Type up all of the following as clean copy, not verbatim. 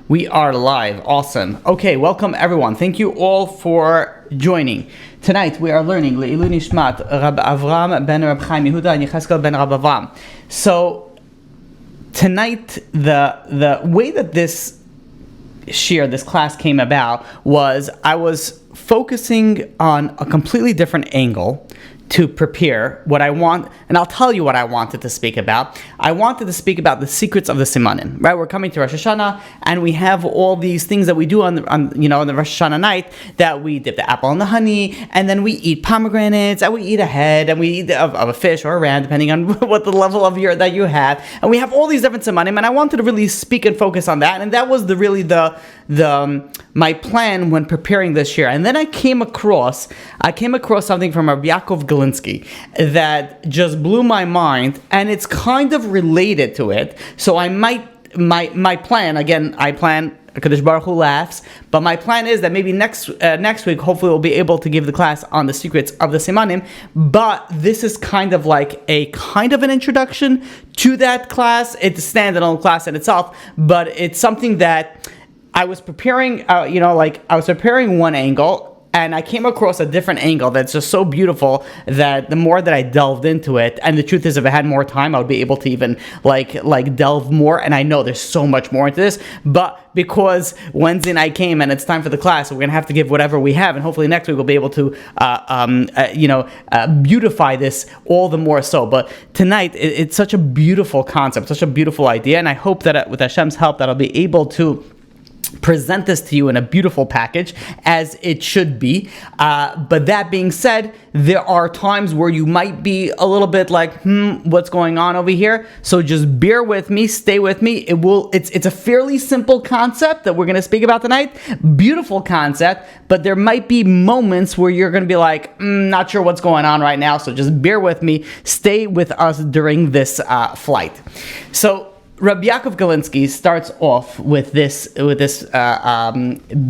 We are live. Awesome. Okay, welcome everyone. Thank you all for joining. Tonight we are learning Le'ilu Nishmat Rabbi Avram ben Rabbi Chaim Yehuda and Yecheskel ben Rabbi Avram. So tonight the way that this class came about was I was focusing on a completely different angle to prepare what I want, and I'll tell you what I wanted to speak about. I wanted to speak about the secrets of the Simanim, right? We're coming to Rosh Hashana, and we have all these things that we do on the Rosh Hashana night, that we dip the apple in the honey, and then we eat pomegranates, and we eat a head, and we eat of a fish or a ram, depending on what the level of that you have, and we have all these different Simanim, and I wanted to really speak and focus on that, and that was my plan when preparing this year. And then I came across something from Rabbi Galinsky that just blew my mind, and it's kind of related to it. So I might, my plan, again, HaKadosh Baruch Hu laughs, but my plan is that maybe next week, hopefully we'll be able to give the class on the secrets of the Simanim, but this is kind of like an introduction to that class. It's a standalone class in itself, but it's something that I was preparing, I was preparing one angle, and I came across a different angle that's just so beautiful that the more that I delved into it, and the truth is, if I had more time, I would be able to even delve more. And I know there's so much more into this, but because Wednesday night came and it's time for the class, so we're gonna have to give whatever we have, and hopefully next week we'll be able to, beautify this all the more so. But tonight, it's such a beautiful concept, such a beautiful idea, and I hope that with Hashem's help, that I'll be able to present this to you in a beautiful package, as it should be. But that being said, there are times where you might be a little bit like, what's going on over here? So just bear with me, stay with me. It's a fairly simple concept that we're going to speak about tonight. Beautiful concept, but there might be moments where you're going to be like, not sure what's going on right now. So just bear with me, stay with us during this flight. So Rabbi Galinsky starts off with this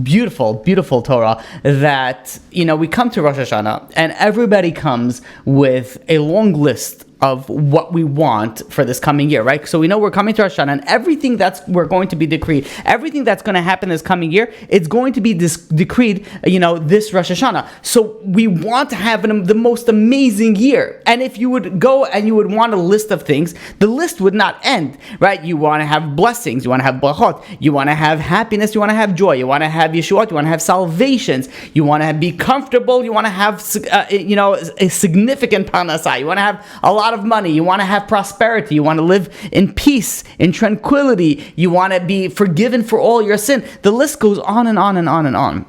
beautiful, beautiful Torah that, we come to Rosh Hashana and everybody comes with a long list of what we want for this coming year, right? So we know we're coming to Hashana, and everything we're going to be decreed, everything that's going to happen this coming year, it's going to be decreed, this Rosh Hashana. So we want to have the most amazing year. And if you would go and you would want a list of things, the list would not end, right? You want to have blessings, you want to have brachot, you want to have happiness, you want to have joy, you want to have yeshuot, you want to have salvations, you want to be comfortable, you want to have, a significant parnasah, you want to have a lot of money, you want to have prosperity, you want to live in peace, in tranquility, you want to be forgiven for all your sin. The list goes on and on and on and on.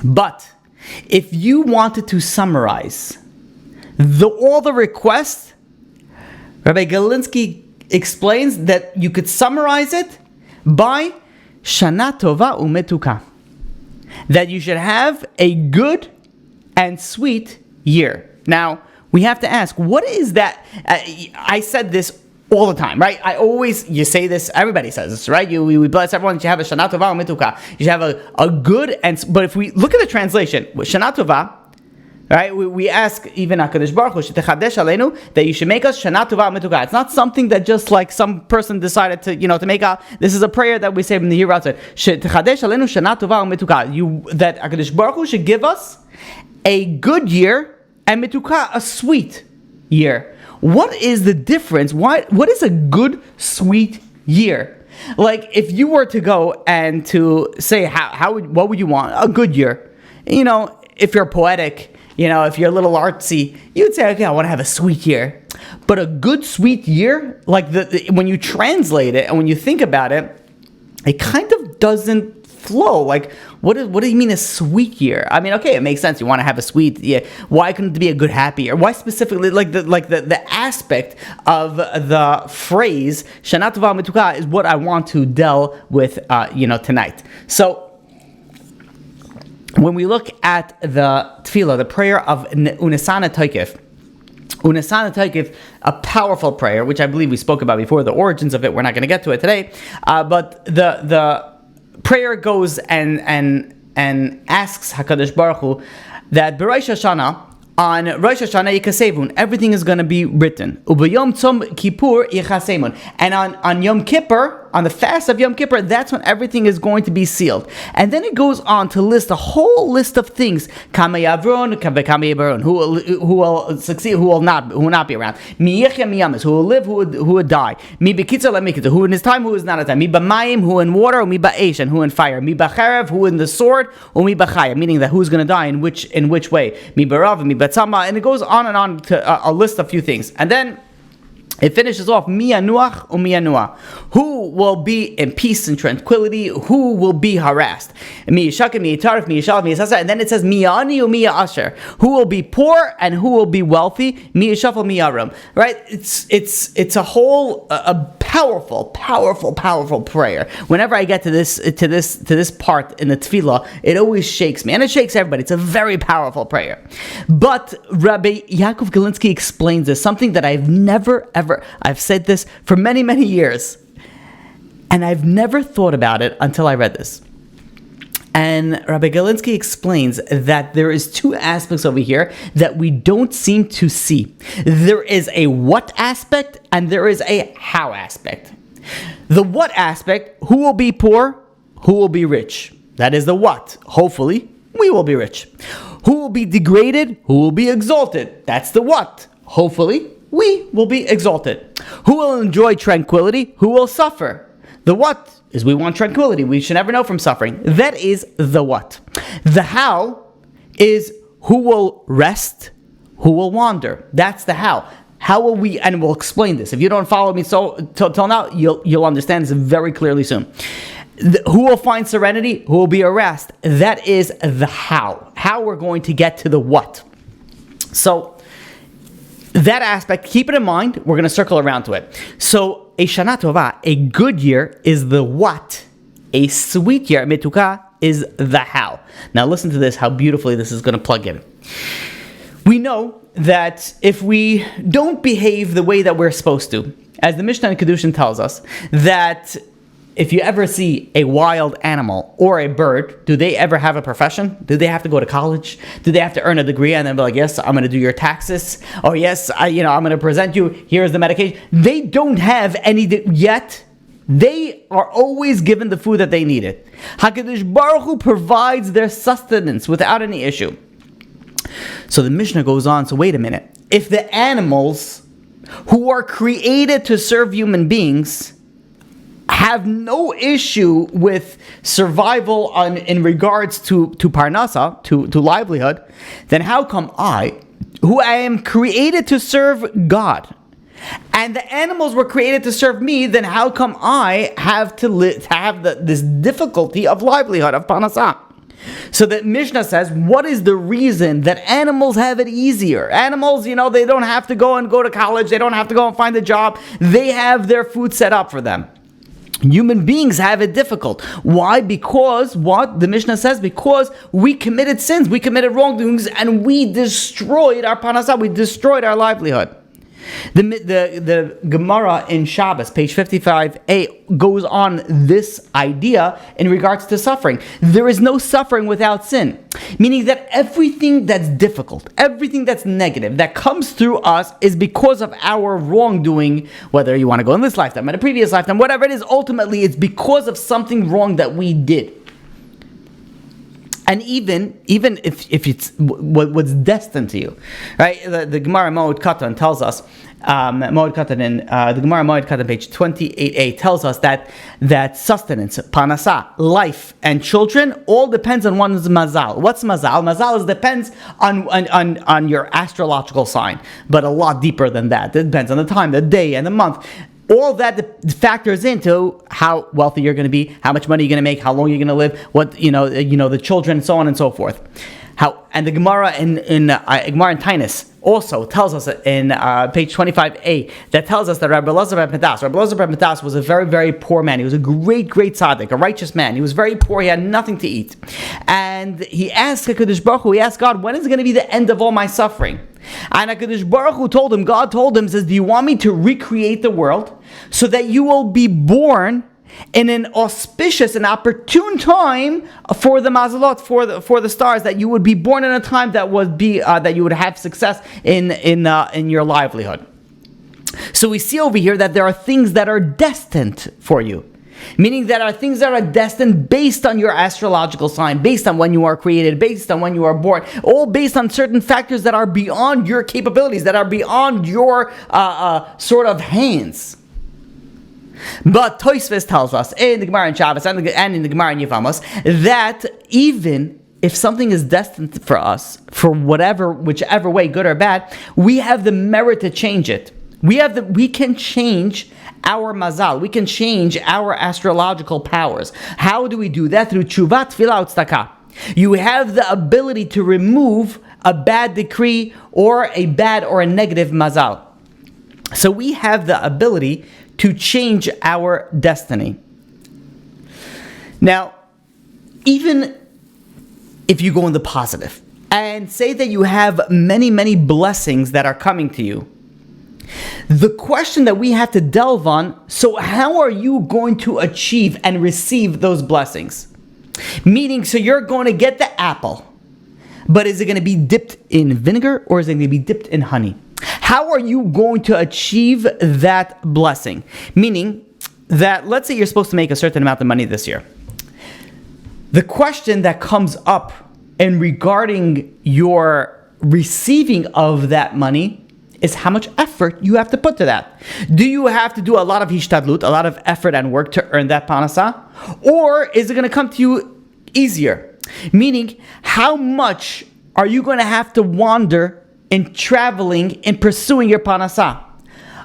But if you wanted to summarize all the requests, Rabbi Galinsky explains that you could summarize it by Shana Tova Umetuka, that you should have a good and sweet year. Now, we have to ask, what is that? I said this all the time, right? You say this, everybody says this, right? We bless everyone that you have a Shana Tova Umetuka. You should have a good, but if we look at the translation, Shana Tova, right? We ask even HaKadosh Baruch Hu, Shetechadesh Aleinu, that you should make us Shana Tova Umetuka. It's not something that just like some person decided to make out. This is a prayer that we say from the year outside. Shetechadesh Aleinu Shana Tova Umetuka. That HaKadosh Baruch Hu should give us a good year, and metuka, a sweet year. What is the difference? What is a good, sweet year? Like, if you were to go and to say, what would you want? A good year. If you're poetic, if you're a little artsy, you'd say, okay, I want to have a sweet year. But a good, sweet year, like when you translate it and when you think about it, it kind of doesn't flow. Like, what do you mean a sweet year? I mean, okay, it makes sense. You want to have a sweet year. Why couldn't it be a good, happy year? Why specifically, the aspect of the phrase Shana Tova Umetuka is what I want to delve with, tonight. So, when we look at the tefillah, the prayer of Unesana Toikif, a powerful prayer, which I believe we spoke about before, the origins of it, we're not going to get to it today, but the prayer goes and asks HaKadosh Baruch Hu that B'Rosh Hashana, on Rosh Hashana Yikasevun, everything is going to be written. Ubayom Tzom Kippur Yichasemun, and on Yom Kippur, on the fast of Yom Kippur, that's when everything is going to be sealed. And then it goes on to list a whole list of things. Kama Yavron, Kama Yavarun, who will succeed, who will not be around. Mi Yechya, Mi Yamis, who will live, who would die. Mi Bekitza, Lemikitza, who in his time, who is not a time. Mi B'mayim, who in water, Mi Ba'esh, and who in fire. Mi B'cherev, who in the sword, or Mi B'chaya, meaning that who's going to die in which way. Mi B'rav, Mi B'tzama, and it goes on to a list of few things. And then it finishes off, Mi Yanuach or Mi Yanua. Who will be in peace and tranquility? Who will be harassed? Mi Yishakim, Mi Yitarif, Mi Yishal, Mi Yisasa. And then it says, Mi Ani or Mi Yasher. Who will be poor and who will be wealthy? Mi Yishafal, Mi Yaram. Right? It's a whole a powerful prayer. Whenever I get to this part in the tefillah, it always shakes me, and it shakes everybody. It's a very powerful prayer. But Rabbi Yaakov Galinsky explains this, something that I've said this for many years, and I've never thought about it until I read this. And Rabbi Galinsky explains that there is two aspects over here that we don't seem to see. There is a what aspect and there is a how aspect. The what aspect, who will be poor, who will be rich. That is the what. Hopefully, we will be rich. Who will be degraded, who will be exalted. That's the what. Hopefully, we will be exalted. Who will enjoy tranquility, who will suffer. The what is we want tranquility. We should never know from suffering. That is the what. The how is who will rest, who will wander. That's the how. How will we, and we'll explain this. If you don't follow me till now, you'll understand this very clearly soon. Who will find serenity, who will be harassed. That is the how. How we're going to get to the what. So, that aspect, keep it in mind. We're going to circle around to it. So, a Shana Tova, a good year, is the what. A sweet year, Metuka, is the how. Now listen to this, how beautifully this is going to plug in. We know that if we don't behave the way that we're supposed to, as the Mishnah in Kedushin tells us, that if you ever see a wild animal or a bird, do they ever have a profession? Do they have to go to college? Do they have to earn a degree and then be like, yes, I'm going to do your taxes? Or yes, I'm going to present you. Here's the medication. They don't have any yet. They are always given the food that they needed. HaKadosh Baruch Hu provides their sustenance without any issue. So the Mishnah goes on, so wait a minute. If the animals who are created to serve human beings have no issue with survival in regards to parnasa, to livelihood, then how come I, who I am created to serve God, and the animals were created to serve me, then how come I have to have this difficulty of livelihood, of parnasa? So that Mishnah says, what is the reason that animals have it easier? Animals, they don't have to go to college, they don't have to go and find a job, they have their food set up for them. Human beings have it difficult. Why? Because what the Mishnah says, because we committed sins, we committed wrongdoings, and we destroyed our parnasa, we destroyed our livelihood. The Gemara in Shabbos, page 55a, goes on this idea in regards to suffering. There is no suffering without sin. Meaning that everything that's difficult, everything that's negative, that comes through us is because of our wrongdoing, whether you want to go in this lifetime, in a previous lifetime, whatever it is, ultimately it's because of something wrong that we did. And even if it's what's destined to you, right? The Gemara Moed Katan tells us, Moed Katan in the Gemara Moed Katan page 28a tells us that sustenance, parnasa, life, and children all depends on one's mazal. What's mazal? Mazal depends on your astrological sign, but a lot deeper than that. It depends on the time, the day, and the month. All that factors into how wealthy you're going to be, how much money you're going to make, how long you're going to live, what the children, so on and so forth. And the Gemara in Gemara in Tainus also tells us in page 25a that tells us that Rabbi Elazar ben Midas was a very, very poor man. He was a great tzaddik, a righteous man. He was very poor. He had nothing to eat, and he asked HaKadosh Baruch Hu, he asked God, when is it going to be the end of all my suffering? And HaKadosh Baruch Hu told him, God told him, says, do you want me to recreate the world so that you will be born in an auspicious and opportune time for the mazalot, for the stars, that you would be born in a time that would be that you would have success in your livelihood. So we see over here that there are things that are destined for you. Meaning that are things that are destined based on your astrological sign, based on when you are created, based on when you are born, all based on certain factors that are beyond your capabilities, that are beyond your sort of hands. But Tosfos tells us in the Gemara in Shabbos and in the Gemara in Yevamos that even if something is destined for us, for whichever way, good or bad, we have the merit to change it. We can change our mazal. We can change our astrological powers. How do we do that? Through tshuva, tefillah, tzedakah. You have the ability to remove a bad decree or a bad or a negative mazal. So we have the ability to change our destiny. Now, even if you go in the positive and say that you have many, many blessings that are coming to you, the question that we have to delve on, so how are you going to achieve and receive those blessings? Meaning, so you're going to get the apple, but is it going to be dipped in vinegar or is it going to be dipped in honey? How are you going to achieve that blessing? Meaning that, let's say you're supposed to make a certain amount of money this year. The question that comes up in regarding your receiving of that money is how much effort you have to put to that. Do you have to do a lot of hishtadlut, a lot of effort and work to earn that panasa? Or is it going to come to you easier? Meaning, how much are you going to have to wander in traveling, in pursuing your panasa?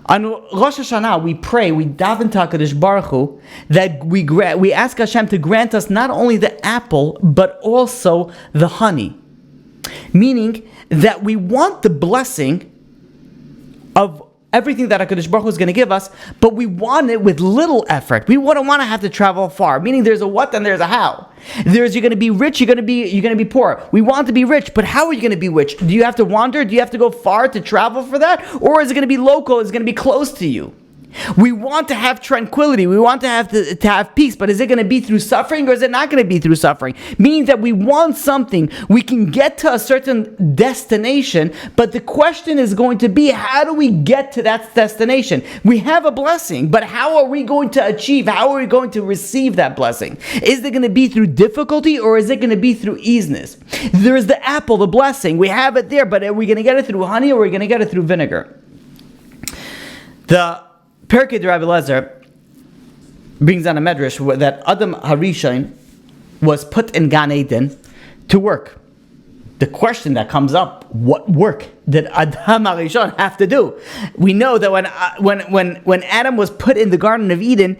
On Rosh Hashana, we pray, we daven to HaKadosh Baruch Hu, that we ask Hashem to grant us not only the apple, but also the honey. Meaning that we want the blessing of everything that HaKadosh Baruch Hu is going to give us, but we want it with little effort. We wouldn't want to have to travel far. Meaning there's a what and there's a how. There's you're going to be rich, you're going to be poor. We want to be rich, but how are you going to be rich? Do you have to wander? Do you have to go far to travel for that? Or is it going to be local? Is it going to be close to you? We want to have tranquility. We want to have peace, but is it going to be through suffering or is it not going to be through suffering? Meaning that we want something. We can get to a certain destination, but the question is going to be, how do we get to that destination? We have a blessing, but how are we going to achieve? How are we going to receive that blessing? Is it going to be through difficulty or is it going to be through easiness? There's the apple, the blessing. We have it there, but are we going to get it through honey or are we going to get it through vinegar? The Perkei de Rabbi Lezer brings down a medrash that Adam Harishon was put in Gan Eden to work. The question that comes up: what work did Adam Harishon have to do? We know that when Adam was put in the Garden of Eden,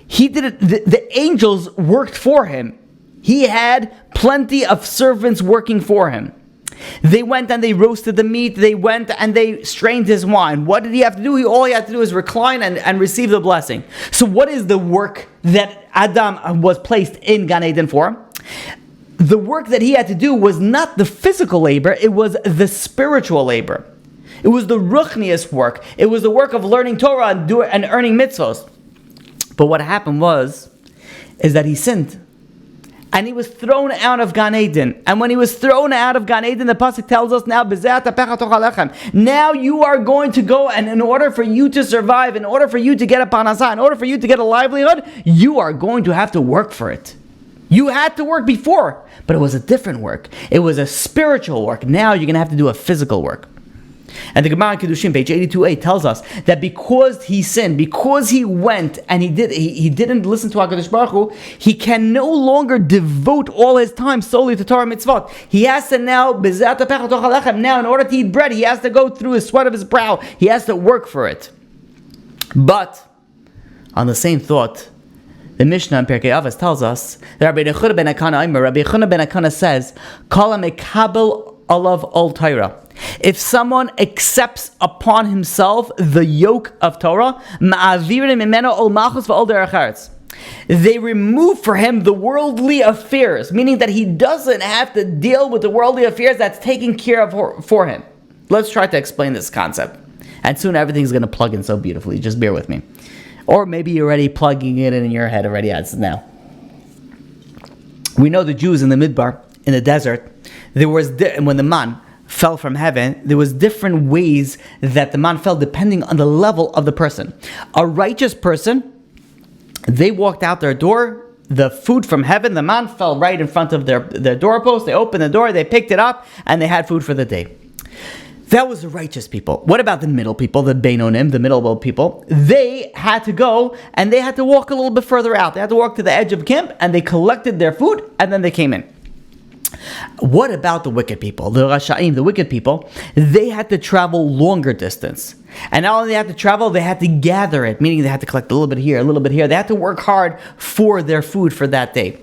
he did it. The angels worked for him. He had plenty of servants working for him. They went and they roasted the meat. They went and they strained his wine. What did he have to do? All he had to do is recline and receive the blessing. So what is the work that Adam was placed in Gan Eden for? The work that he had to do was not the physical labor. It was the spiritual labor. It was the ruchnius work. It was the work of learning Torah and earning mitzvos. But what happened is that he sinned. And he was thrown out of Gan Eden. And when he was thrown out of Gan Eden, the pasuk tells us now you are going to go, and in order for you to survive, in order for you to get a panasah, in order for you to get a livelihood, you are going to have to work for it. You had to work before, but it was a different work. It was a spiritual work. Now you're going to have to do a physical work. And the Gemara in Kiddushin, page 82a, tells us that because he sinned, because he went and he didn't listen to HaKadosh Baruch Hu, he can no longer devote all his time solely to Torah mitzvot. He has to now, in order to eat bread, he has to go through the sweat of his brow. He has to work for it. But, on the same thought, the Mishnah in Pirkei Avos tells us that Rabbi Yechonah ben Akana says, Kol HaMekabel Olav Ol Torah. If someone accepts upon himself the yoke of Torah, they remove for him the worldly affairs, meaning that he doesn't have to deal with the worldly affairs that's taken care of for him. Let's try to explain this concept. And soon everything's going to plug in so beautifully. Just bear with me. Or maybe you're already plugging it in your head already as now. We know the Jews in the Midbar, in the desert, when the man fell from heaven, there was different ways that the man fell depending on the level of the person. A righteous person They walked out their door. The food from heaven, the man, fell right in front of their doorpost. They opened the door, they picked it up, and they had food for the day. That was the righteous people. What about the middle people, the Beinonim, the middle people? They had to go and they had to walk a little bit further out. They had to walk to the edge of camp and they collected their food and then they came in. What about the wicked people, the Rashaim, the wicked people? They had to travel longer distance. And not only they had to travel, they had to gather it, meaning they had to collect a little bit here, a little bit here. They had to work hard for their food for that day.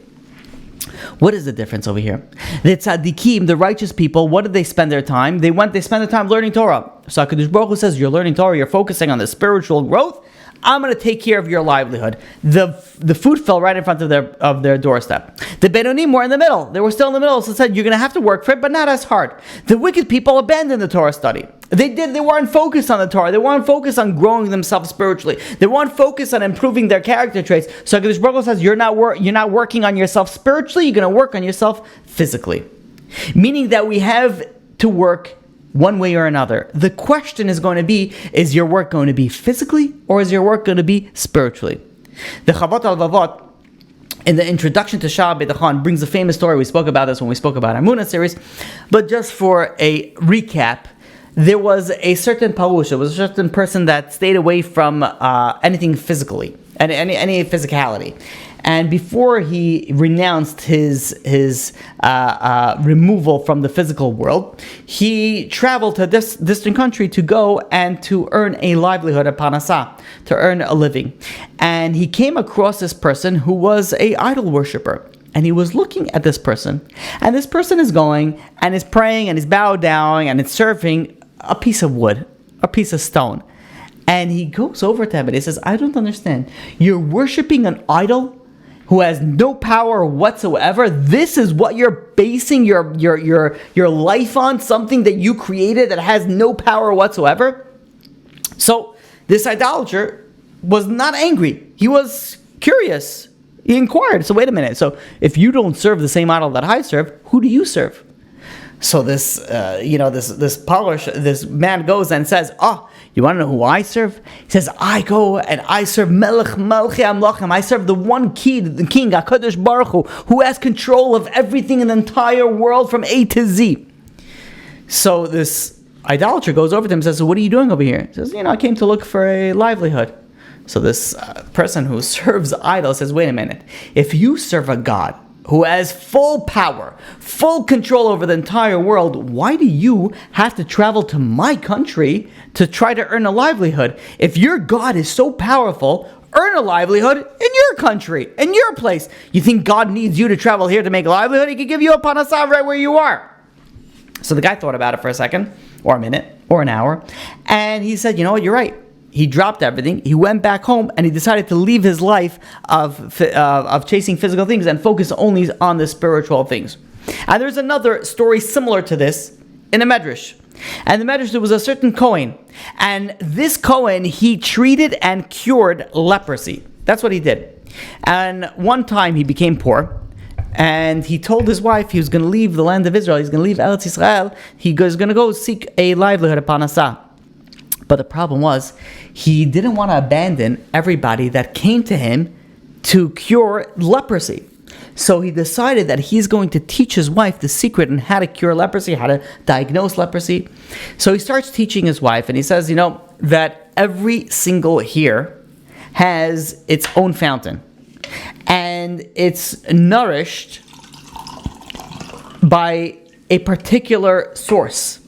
What is the difference over here? The tzaddikim, the righteous people, what did they spend their time? They spend their time learning Torah. So HaKadosh Baruch Hu says, you're learning Torah, you're focusing on the spiritual growth. I'm going to take care of your livelihood. The food fell right in front of their doorstep. The Beinonim were in the middle. They were still in the middle, so it said, you're going to have to work for it, but not as hard. The wicked people abandoned the Torah study. They weren't focused on the Torah. They weren't focused on growing themselves spiritually. They weren't focused on improving their character traits. So HaKadosh Baruch Hu says, you're not working on yourself spiritually, you're going to work on yourself physically. Meaning that we have to work one way or another. The question is going to be, is your work going to be physically or is your work going to be spiritually? The Chavot al-Vavot, in the introduction to Shah B'Tachon, brings a famous story. We spoke about this when we spoke about our Amunah series. But just for a recap, there was a certain parush, it was a certain person that stayed away from anything physically, any physicality. And before he renounced his removal from the physical world, he traveled to this distant country to go and to earn a livelihood, a panasah, to earn a living. And he came across this person who was an idol worshiper. And he was looking at this person. And this person is going and is praying and is bowed down and is serving a piece of wood, a piece of stone. And he goes over to him and he says, I don't understand. You're worshiping an idol who has no power whatsoever. This is what you're basing your life on, something that you created that has no power whatsoever. So this idolater was not angry. He was curious. He inquired. So wait a minute. So if you don't serve the same idol that I serve, who do you serve? So this man goes and says, you want to know who I serve? He says, I go and I serve Melech Malchei Amlachim. I serve the one king, HaKadosh Baruch Hu, who has control of everything in the entire world from A to Z. So this idolater goes over to him and says, so what are you doing over here? He says, I came to look for a livelihood. So this person who serves idols says, wait a minute. If you serve a God who has full power, full control over the entire world, why do you have to travel to my country to try to earn a livelihood? If your God is so powerful, earn a livelihood in your country, in your place. You think God needs you to travel here to make a livelihood? He could give you a panasah right where you are. So the guy thought about it for a second, or a minute, or an hour, and he said, you know what, you're right. He dropped everything. He went back home and he decided to leave his life of chasing physical things and focus only on the spiritual things. And there's another story similar to this in a medrash. And the medrash, there was a certain Kohen. And this Kohen, he treated and cured leprosy. That's what he did. And one time he became poor. And he told his wife he was going to leave the land of Israel. He's going to leave Eretz Israel. He was going to go seek a livelihood, a panasah. But the problem was, he didn't want to abandon everybody that came to him to cure leprosy. So he decided that he's going to teach his wife the secret on how to cure leprosy, how to diagnose leprosy. So he starts teaching his wife, and he says, that every single hair has its own fountain. And it's nourished by a particular source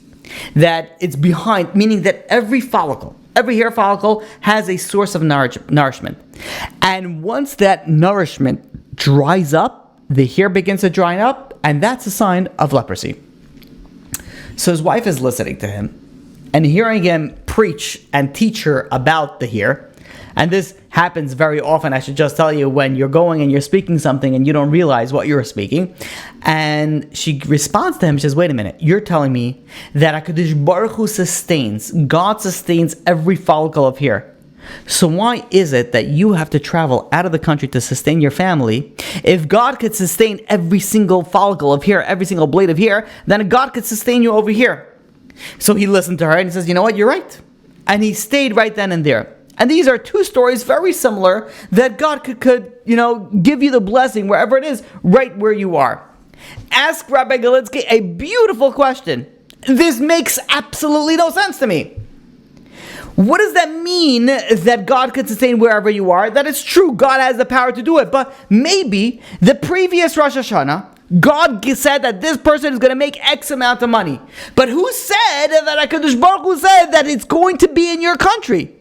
that it's behind, meaning that every hair follicle has a source of nourishment. And once that nourishment dries up, the hair begins to dry up, and that's a sign of leprosy. So his wife is listening to him and hearing him preach and teach her about the hair. And this happens very often, I should just tell you, when you're going and you're speaking something and you don't realize what you're speaking. And she responds to him, she says, wait a minute, you're telling me that HaKadosh Baruch Hu sustains, God sustains every follicle of hair. So why is it that you have to travel out of the country to sustain your family? If God could sustain every single follicle of hair, every single blade of hair, then God could sustain you over here. So he listened to her and he says, you know what, you're right. And he stayed right then and there. And these are two stories very similar that God could give you the blessing wherever it is, right where you are. Ask Rabbi Galinsky a beautiful question. This makes absolutely no sense to me. What does that mean that God could sustain wherever you are? That is true, God has the power to do it. But maybe the previous Rosh Hashanah, God said that this person is going to make X amount of money. But who said that HaKadosh Baruch Hu said that it's going to be in your country?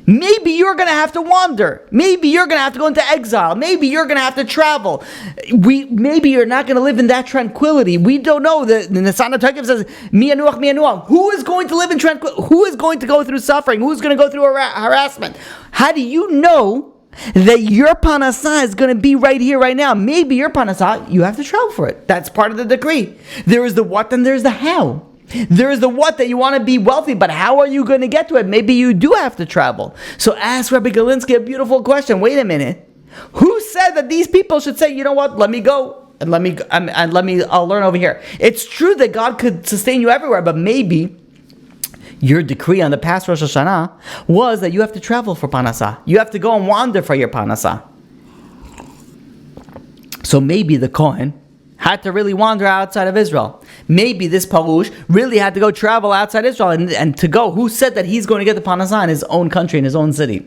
Maybe you're going to have to wander. Maybe you're going to have to go into exile. Maybe you're going to have to travel. Maybe you're not going to live in that tranquility. We don't know. The Hashana Torah says, Mi yanuach, mi yanuach. Who is going to live in tranquility? Who is going to go through suffering? Who's going to go through harassment? How do you know that your panasah is going to be right here, right now? Maybe your panasah, you have to travel for it. That's part of the decree. There is the what and there's the how. There is the what that you want to be wealthy, but how are you going to get to it? Maybe you do have to travel. So ask Rabbi Galinsky a beautiful question. Wait a minute. Who said that these people should say, you know what, let me go and I'll learn over here? It's true that God could sustain you everywhere, but maybe your decree on the past Rosh Hashanah was that you have to travel for panasah. You have to go and wander for your panasah. So maybe the Kohen had to really wander outside of Israel. Maybe this Parush really had to go travel outside Israel and to go. Who said that he's going to get the panasah in his own country, in his own city?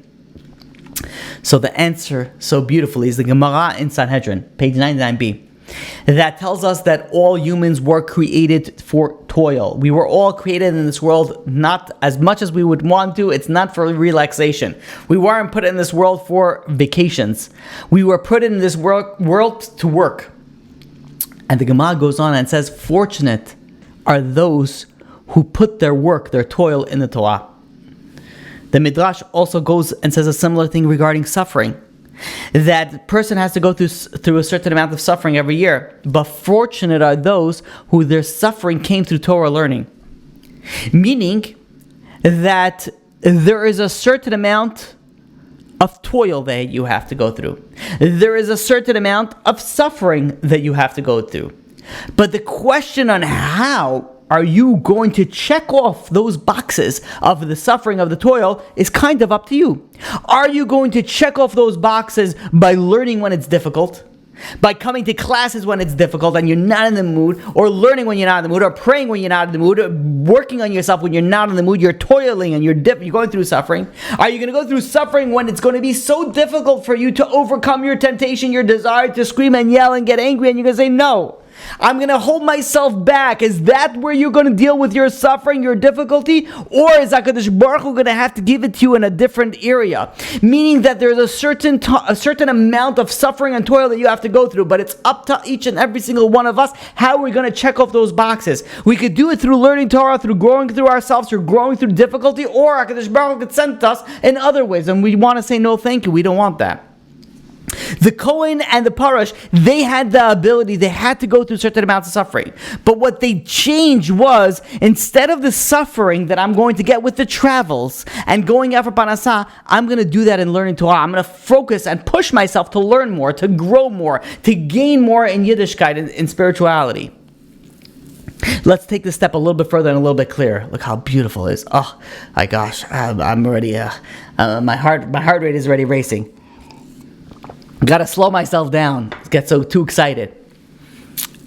So the answer, so beautifully, is the Gemara in Sanhedrin, page 99b. That tells us that all humans were created for toil. We were all created in this world not as much as we would want to. It's not for relaxation. We weren't put in this world for vacations. We were put in this world to work. And the Gemara goes on and says, fortunate are those who put their work, their toil in the Torah. The Midrash also goes and says a similar thing regarding suffering. That person has to go through a certain amount of suffering every year. But fortunate are those who their suffering came through Torah learning. Meaning that there is a certain amount of toil that you have to go through. There is a certain amount of suffering that you have to go through. But the question on how are you going to check off those boxes of the suffering of the toil is kind of up to you. Are you going to check off those boxes by learning when it's difficult? By coming to classes when it's difficult and you're not in the mood, or learning when you're not in the mood, or praying when you're not in the mood, or working on yourself when you're not in the mood, you're toiling and you're going through suffering? Are you going to go through suffering when it's going to be so difficult for you to overcome your temptation, your desire to scream and yell and get angry, and you're going to say, no, I'm going to hold myself back? Is that where you're going to deal with your suffering, your difficulty? Or is HaKadosh Baruch Hu going to have to give it to you in a different area? Meaning that there's a certain amount of suffering and toil that you have to go through, but it's up to each and every single one of us how we're going to check off those boxes. We could do it through learning Torah, through growing through ourselves, through growing through difficulty, or HaKadosh Baruch Hu could send us in other ways, and we want to say no thank you. We don't want that. The Kohen and the Parash, they had the ability, they had to go through certain amounts of suffering. But what they changed was, instead of the suffering that I'm going to get with the travels and going out for Panasah, I'm going to do that in learning Torah. I'm going to focus and push myself to learn more, to grow more, to gain more in Yiddishkeit, in spirituality. Let's take this step a little bit further and a little bit clearer. Look how beautiful it is. Oh my gosh, I'm already, my heart rate is already racing. Got to slow myself down. Get so too excited.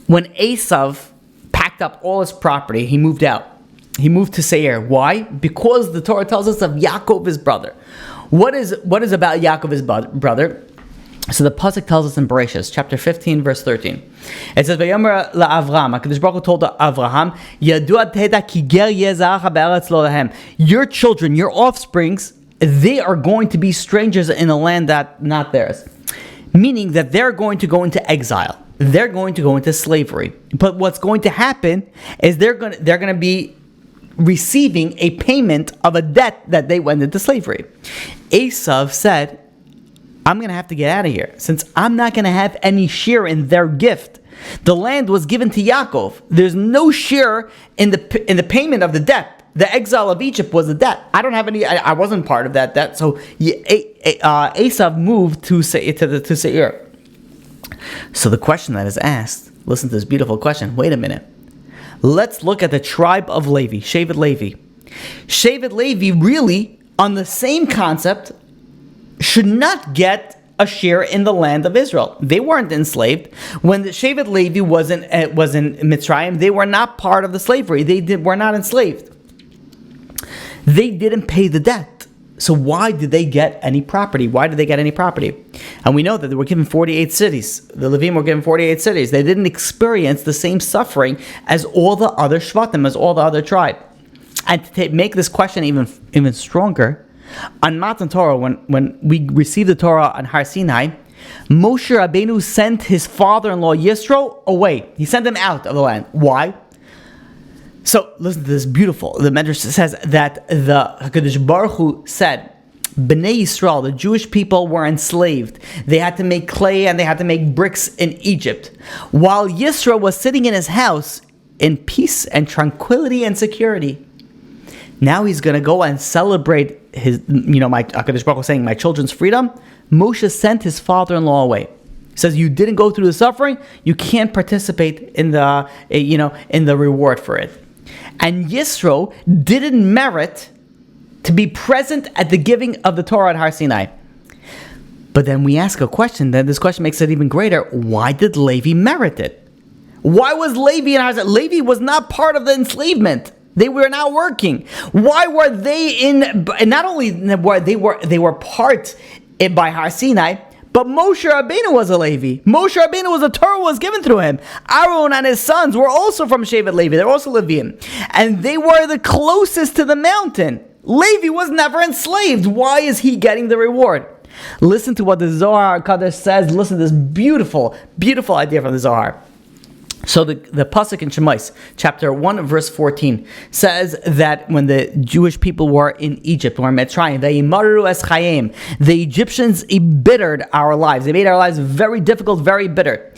When Esav packed up all his property, he moved out. He moved to Seir. Why? Because the Torah tells us of Yaakov, his brother. What is about Yaakov, his brother? So the pasuk tells us in Bereshis, chapter 15, verse 13. It says, "Vayomer la'Avram, HaKadosh Baruch Hu told Avraham, Yadua teheta ki ger yezacha be'eretz lo lahem." Your children, your offsprings, they are going to be strangers in a land that not theirs. Meaning that they're going to go into exile. They're going to go into slavery. But what's going to happen is they're going to be receiving a payment of a debt that they went into slavery. Esav said, I'm going to have to get out of here, since I'm not going to have any share in their gift. The land was given to Yaakov. There's no share in the payment of the debt. The exile of Egypt was a debt. I don't have any. I wasn't part of that debt. So Esav moved to Seir. So the question that is asked, listen to this beautiful question. Wait a minute. Let's look at the tribe of Levi, Shevet Levi. Shevet Levi really on the same concept, should not get a share in the land of Israel. They weren't enslaved. When the Shevet Levi was in Mitzrayim, they were not part of the slavery. Were not enslaved. They didn't pay the debt. So why did they get any property? Why did they get any property? And we know that they were given 48 cities. The Levim were given 48 cities. They didn't experience the same suffering as all the other Shvatim, as all the other tribes. And to make this question even stronger, on Matan Torah, when we received the Torah on Har Sinai, Moshe Rabbeinu sent his father-in-law Yisro away. He sent him out of the land. Why? So listen to this beautiful. The Medrash says that the HaKadosh Baruch Hu said, Bnei Yisrael, the Jewish people, were enslaved. They had to make clay and they had to make bricks in Egypt, while Yisro was sitting in his house in peace and tranquility and security. Now he's going to go and celebrate his, my HaKadosh Baruch Hu saying, my children's freedom. Moshe sent his father-in-law away. He says, you didn't go through the suffering, you can't participate in the, in the reward for it. And Yisro didn't merit to be present at the giving of the Torah at Har Sinai. But then we ask a question, then this question makes it even greater. Why did Levi merit it? Why was Levi in Har Sinai? Levi was not part of the enslavement. They were not working. Why were they in? Not only were they were part by Har Sinai, but Moshe Rabbeinu was a Levi. Moshe Rabbeinu was a Torah was given through him. Aaron and his sons were also from Shevet Levi. They're also Leviim, and they were the closest to the mountain. Levi was never enslaved. Why is he getting the reward? Listen to what the Zohar Kadosh says. Listen to this beautiful, beautiful idea from the Zohar. So the pasuk in Shemais, chapter 1, verse 14, says that when the Jewish people were in Egypt, were in Mitzrayim, ve'imaru es chayim, the Egyptians embittered our lives. They made our lives very difficult, very bitter.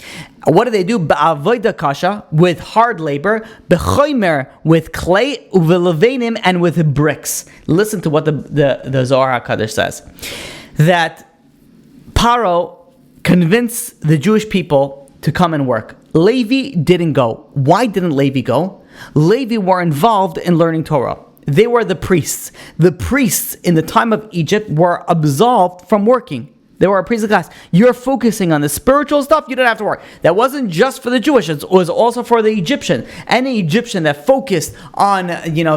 What did they do? Ba'avoda kasha, with hard labor, b'chomer, with clay, u'v'levenim, and with bricks. Listen to what the Zohar HaKadosh says. That Paro convinced the Jewish people to come and work. Levi didn't go. Why didn't Levi go? Levi were involved in learning Torah. They were the priests. The priests in the time of Egypt were absolved from working. They were a priestly class. You're focusing on the spiritual stuff, you don't have to work. That wasn't just for the Jewish, it was also for the Egyptian. Any Egyptian that focused on,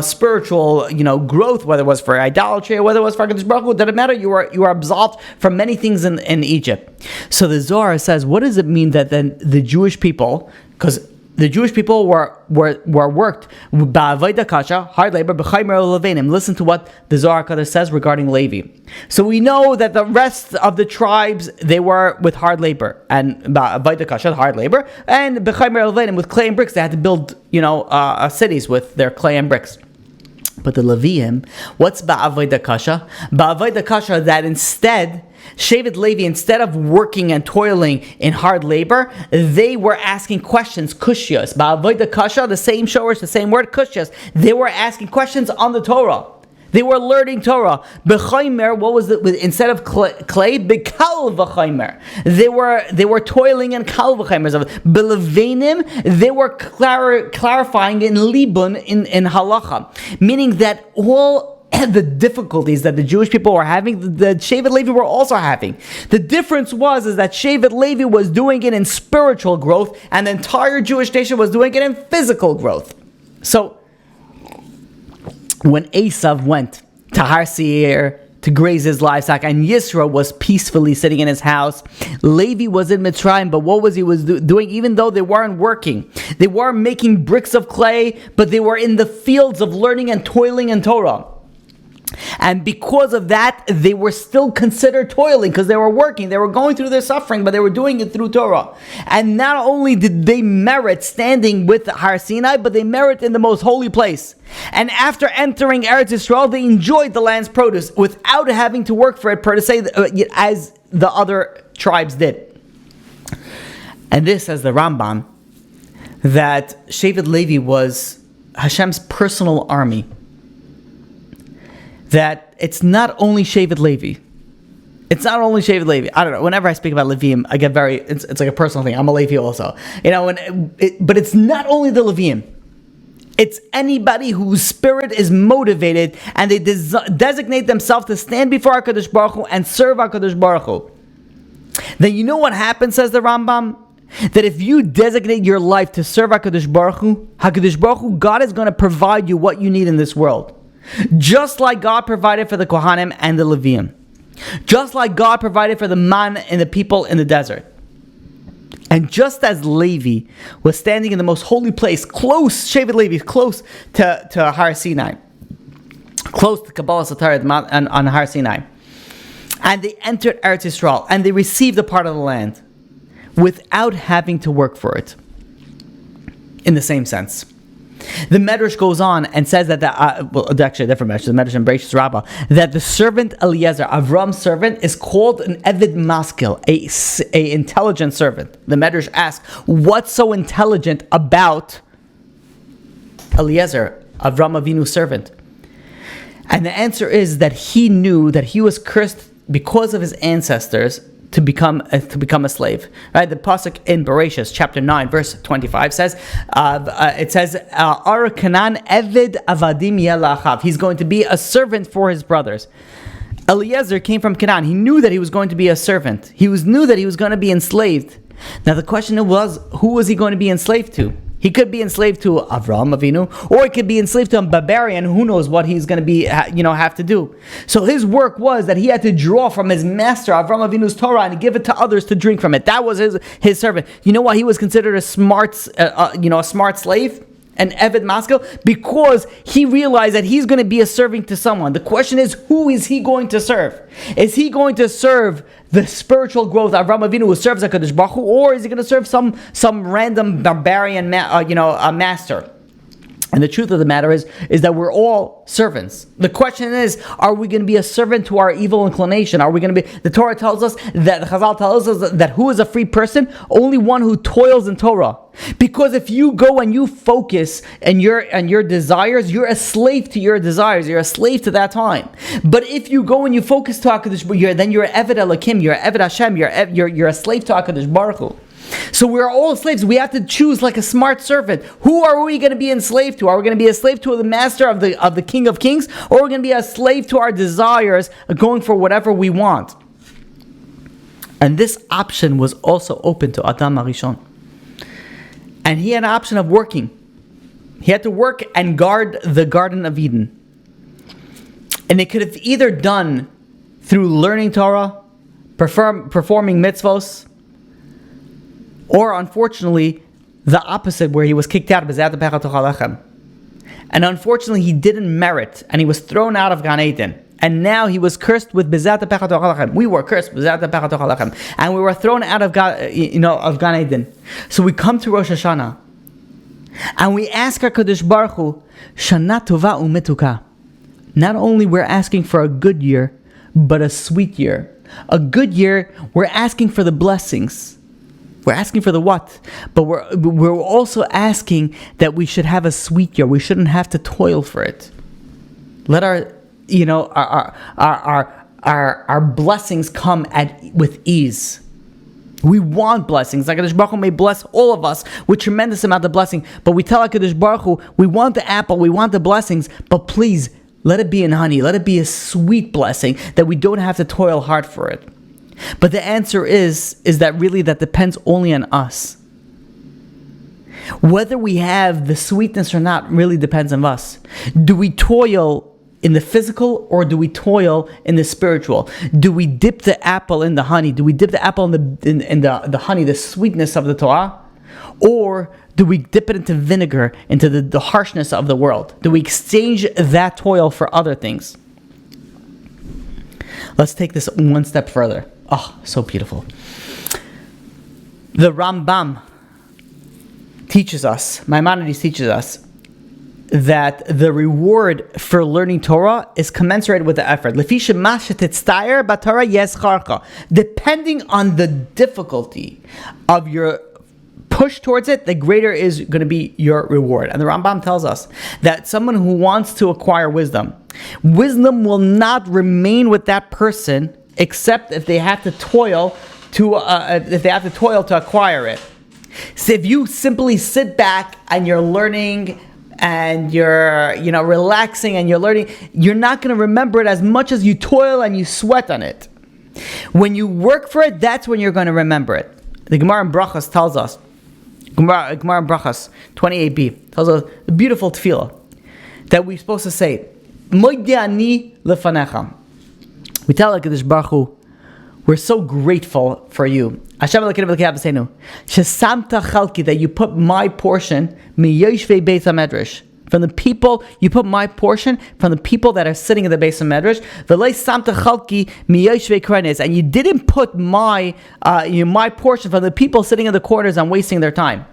spiritual, growth, whether it was for idolatry or whether it was for HaKadosh Baruch Hu, didn't matter. You were absolved from many things in Egypt. So the Zohar says, what does it mean that then the Jewish people, because the Jewish people were worked ba'avoda kasha, hard labor, b'chaymer levenim. Listen to what the Zohar Kadosh says regarding Levi. So we know that the rest of the tribes, they were with hard labor, and ba'avoda kasha, hard labor, and b'chaymer levenim, with clay and bricks. They had to build, cities with their clay and bricks. But the Leviim, what's ba'avoda kasha? Ba'avoda kasha, that instead, Shevet Levi, instead of working and toiling in hard labor, they were asking questions, kushias. Ba'avoda kasha, the same shorish, the same word, kushias. They were asking questions on the Torah. They were learning Torah. B'chaymer, what was it? Instead of clay, b'kal v'chaymer. They were toiling in kal v'chaymer. B'levenim, they were clarifying in libun, in halacha. Meaning that all the difficulties that the Jewish people were having, the Shevet Levi were also having. The difference was that Shevet Levi was doing it in spiritual growth, and the entire Jewish nation was doing it in physical growth. So, when Esav went to Har Seir to graze his livestock, and Yisro was peacefully sitting in his house, Levi was in Mitzrayim, but what was he doing? Even though they weren't working, they weren't making bricks of clay, but they were in the fields of learning and toiling in Torah. And because of that, they were still considered toiling, because they were working, they were going through their suffering, but they were doing it through Torah. And not only did they merit standing with Har Sinai, but they merit in the most holy place. And after entering Eretz Yisrael, they enjoyed the land's produce without having to work for it, per se, as the other tribes did. And this, says the Rambam, that Shevet Levi was Hashem's personal army. That it's not only Shevet Levi. It's not only Shevet Levi. I don't know. Whenever I speak about Leviim, I get it's like a personal thing. I'm a Levi also. But it's not only the Leviim. It's anybody whose spirit is motivated and they designate themselves to stand before HaKadosh Baruch Hu and serve HaKadosh Baruch Hu. Then you know what happens, says the Rambam? That if you designate your life to serve HaKadosh Baruch Hu, God is going to provide you what you need in this world. Just like God provided for the Kohanim and the Leviim. Just like God provided for the man and the people in the desert. And just as Levi was standing in the most holy place, close, Shevet Levi, close to Har Sinai, close to Kabbalah Satar on Har Sinai, and they entered Eretz Yisrael, and they received a part of the land without having to work for it. In the same sense. The Medrash goes on and says that actually a different Medrash, the Medrash in Bereshit Rabbah, that the servant Eliezer, Avram's servant, is called an Eved Maskil, a intelligent servant. The Medrash asks, what's so intelligent about Eliezer, Avram Avinu's servant? And the answer is that he knew that he was cursed because of his ancestors to become a slave. Right? The pasuk in Bereshit, chapter 9, verse 25 says, Ar Kanan Eved Avadim Yelachav. He's going to be a servant for his brothers. Eliezer came from Canaan. He knew that he was going to be a servant. Knew that he was going to be enslaved. Now the question was, who was he going to be enslaved to? He could be enslaved to Avram Avinu, or he could be enslaved to a barbarian. Who knows what he's going to be, have to do. So his work was that he had to draw from his master Avram Avinu's Torah and give it to others to drink from it. That was his servant. You know why he was considered a smart slave? An Eved Maskil? Because he realized that he's going to be a servant to someone. The question is, who is he going to serve? Is he going to serve the spiritual growth of Avram Avinu who serves HaKadosh Baruch Hu, or is he going to serve some random barbarian master? And the truth of the matter is that we're all servants. The question is, are we going to be a servant to our evil inclination? Are we going to be? The Torah tells us that, the Chazal tells us that who is a free person? Only one who toils in Torah. Because if you go and you focus on your desires, you're a slave to your desires. You're a slave to that time. But if you go and you focus to HaKadosh Baruch Hu, then you're Eved Elokim, you're Eved Hashem, you're a slave to HaKadosh Baruch Hu. So we're all slaves. We have to choose like a smart servant. Who are we going to be enslaved to? Are we going to be a slave to the master of the King of Kings? Or are we going to be a slave to our desires, going for whatever we want? And this option was also open to Adam HaRishon. And he had an option of working. He had to work and guard the Garden of Eden. And it could have either done through learning Torah, performing mitzvos, or unfortunately, the opposite, where he was kicked out of. And unfortunately, he didn't merit, and he was thrown out of Gan Eden. And now he was cursed with Bezat Pechat. We were cursed with Bezat Pechat, and we were thrown out of Gan Eden. So we come to Rosh Hashana, and we ask HaKadosh Baruch Hu, Shana Tova Umetuka. Not only we're asking for a good year, but a sweet year. A good year, we're asking for the blessings. We're asking for the what? But we're also asking that we should have a sweet year. We shouldn't have to toil for it. Let our blessings come with ease. We want blessings. HaKadosh Baruch Hu may bless all of us with tremendous amount of blessing. But we tell HaKadosh Baruch Hu, we want the apple, we want the blessings, but please, let it be in honey. Let it be a sweet blessing that we don't have to toil hard for it. But the answer is that really that depends only on us. Whether we have the sweetness or not really depends on us. Do we toil in the physical, or do we toil in the spiritual? Do we dip the apple in the honey? Do we dip the apple in the honey, the sweetness of the Torah? Or do we dip it into vinegar, into the harshness of the world? Do we exchange that toil for other things? Let's take this one step further. Oh, so beautiful. The Rambam teaches us, Maimonides teaches us, that the reward for learning Torah is commensurate with the effort. Depending on the difficulty of your push towards it, the greater is going to be your reward. And the Rambam tells us that someone who wants to acquire wisdom will not remain with that person except if they have to toil to acquire it. So if you simply sit back and you're learning and you're, relaxing and you're learning, you're not going to remember it as much as you toil and you sweat on it. When you work for it, that's when you're going to remember it. The Gemara in Brachas tells us, Gemara in Brachas 28b tells us a beautiful tefillah that we're supposed to say, Moideh ani lefanecha. We tell HaKadosh Baruch Hu, we're so grateful for you. Hashem Elokeinu v'Elokei Avosseinu, shesamta chalki, that you put my portion, miyoshvei Beis HaMedrash, from the people, you put my portion from the people that are sitting in the Beis HaMedrash, v'lei samta chalki miyoshvei kohanis, and you didn't put my portion from the people sitting in the corners and wasting their time.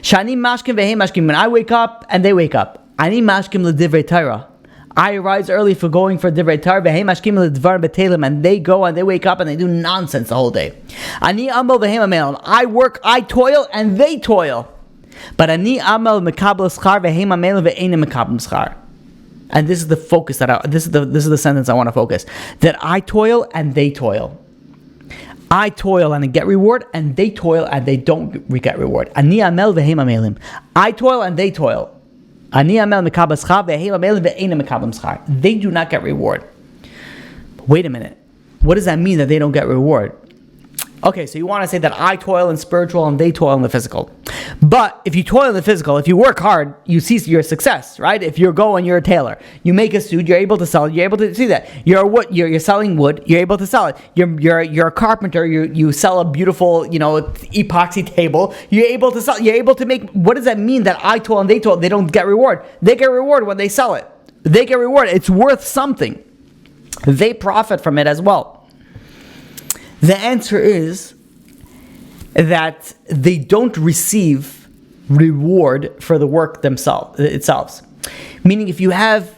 Shani mashkim v'hei mashkim, when I wake up and they wake up. Ani mashkim l'divrei Torah, I arise early for going for divrei Torah, v'hei mashkim l'dvar betelim, and they go and they wake up and they do nonsense the whole day. Ani amal v'hei amelin, I work, I toil, and they toil. But ani amal mekabel schar v'hei amelin v'einem mekabel schar. And this is the focus this is the sentence I want to focus. That I toil and they toil. I toil and I get reward, and they toil and they don't get reward. Ani amel v'hei amelim. I toil and they toil. They do not get reward. Wait a minute. What does that mean that they don't get reward? Okay, so you want to say that I toil in spiritual and they toil in the physical. But if you toil in the physical, if you work hard, you see your success, right? If you're a tailor, you make a suit, you're able to sell it, you're able to see that. You're selling wood, you're able to sell it. You're a carpenter, you sell a beautiful, epoxy table, you're able to sell, you're able to make. What does that mean that I toil and they toil? They don't get reward. They get reward when they sell it. They get reward. It's worth something. They profit from it as well. The answer is that they don't receive reward for the work itself. Meaning, if you have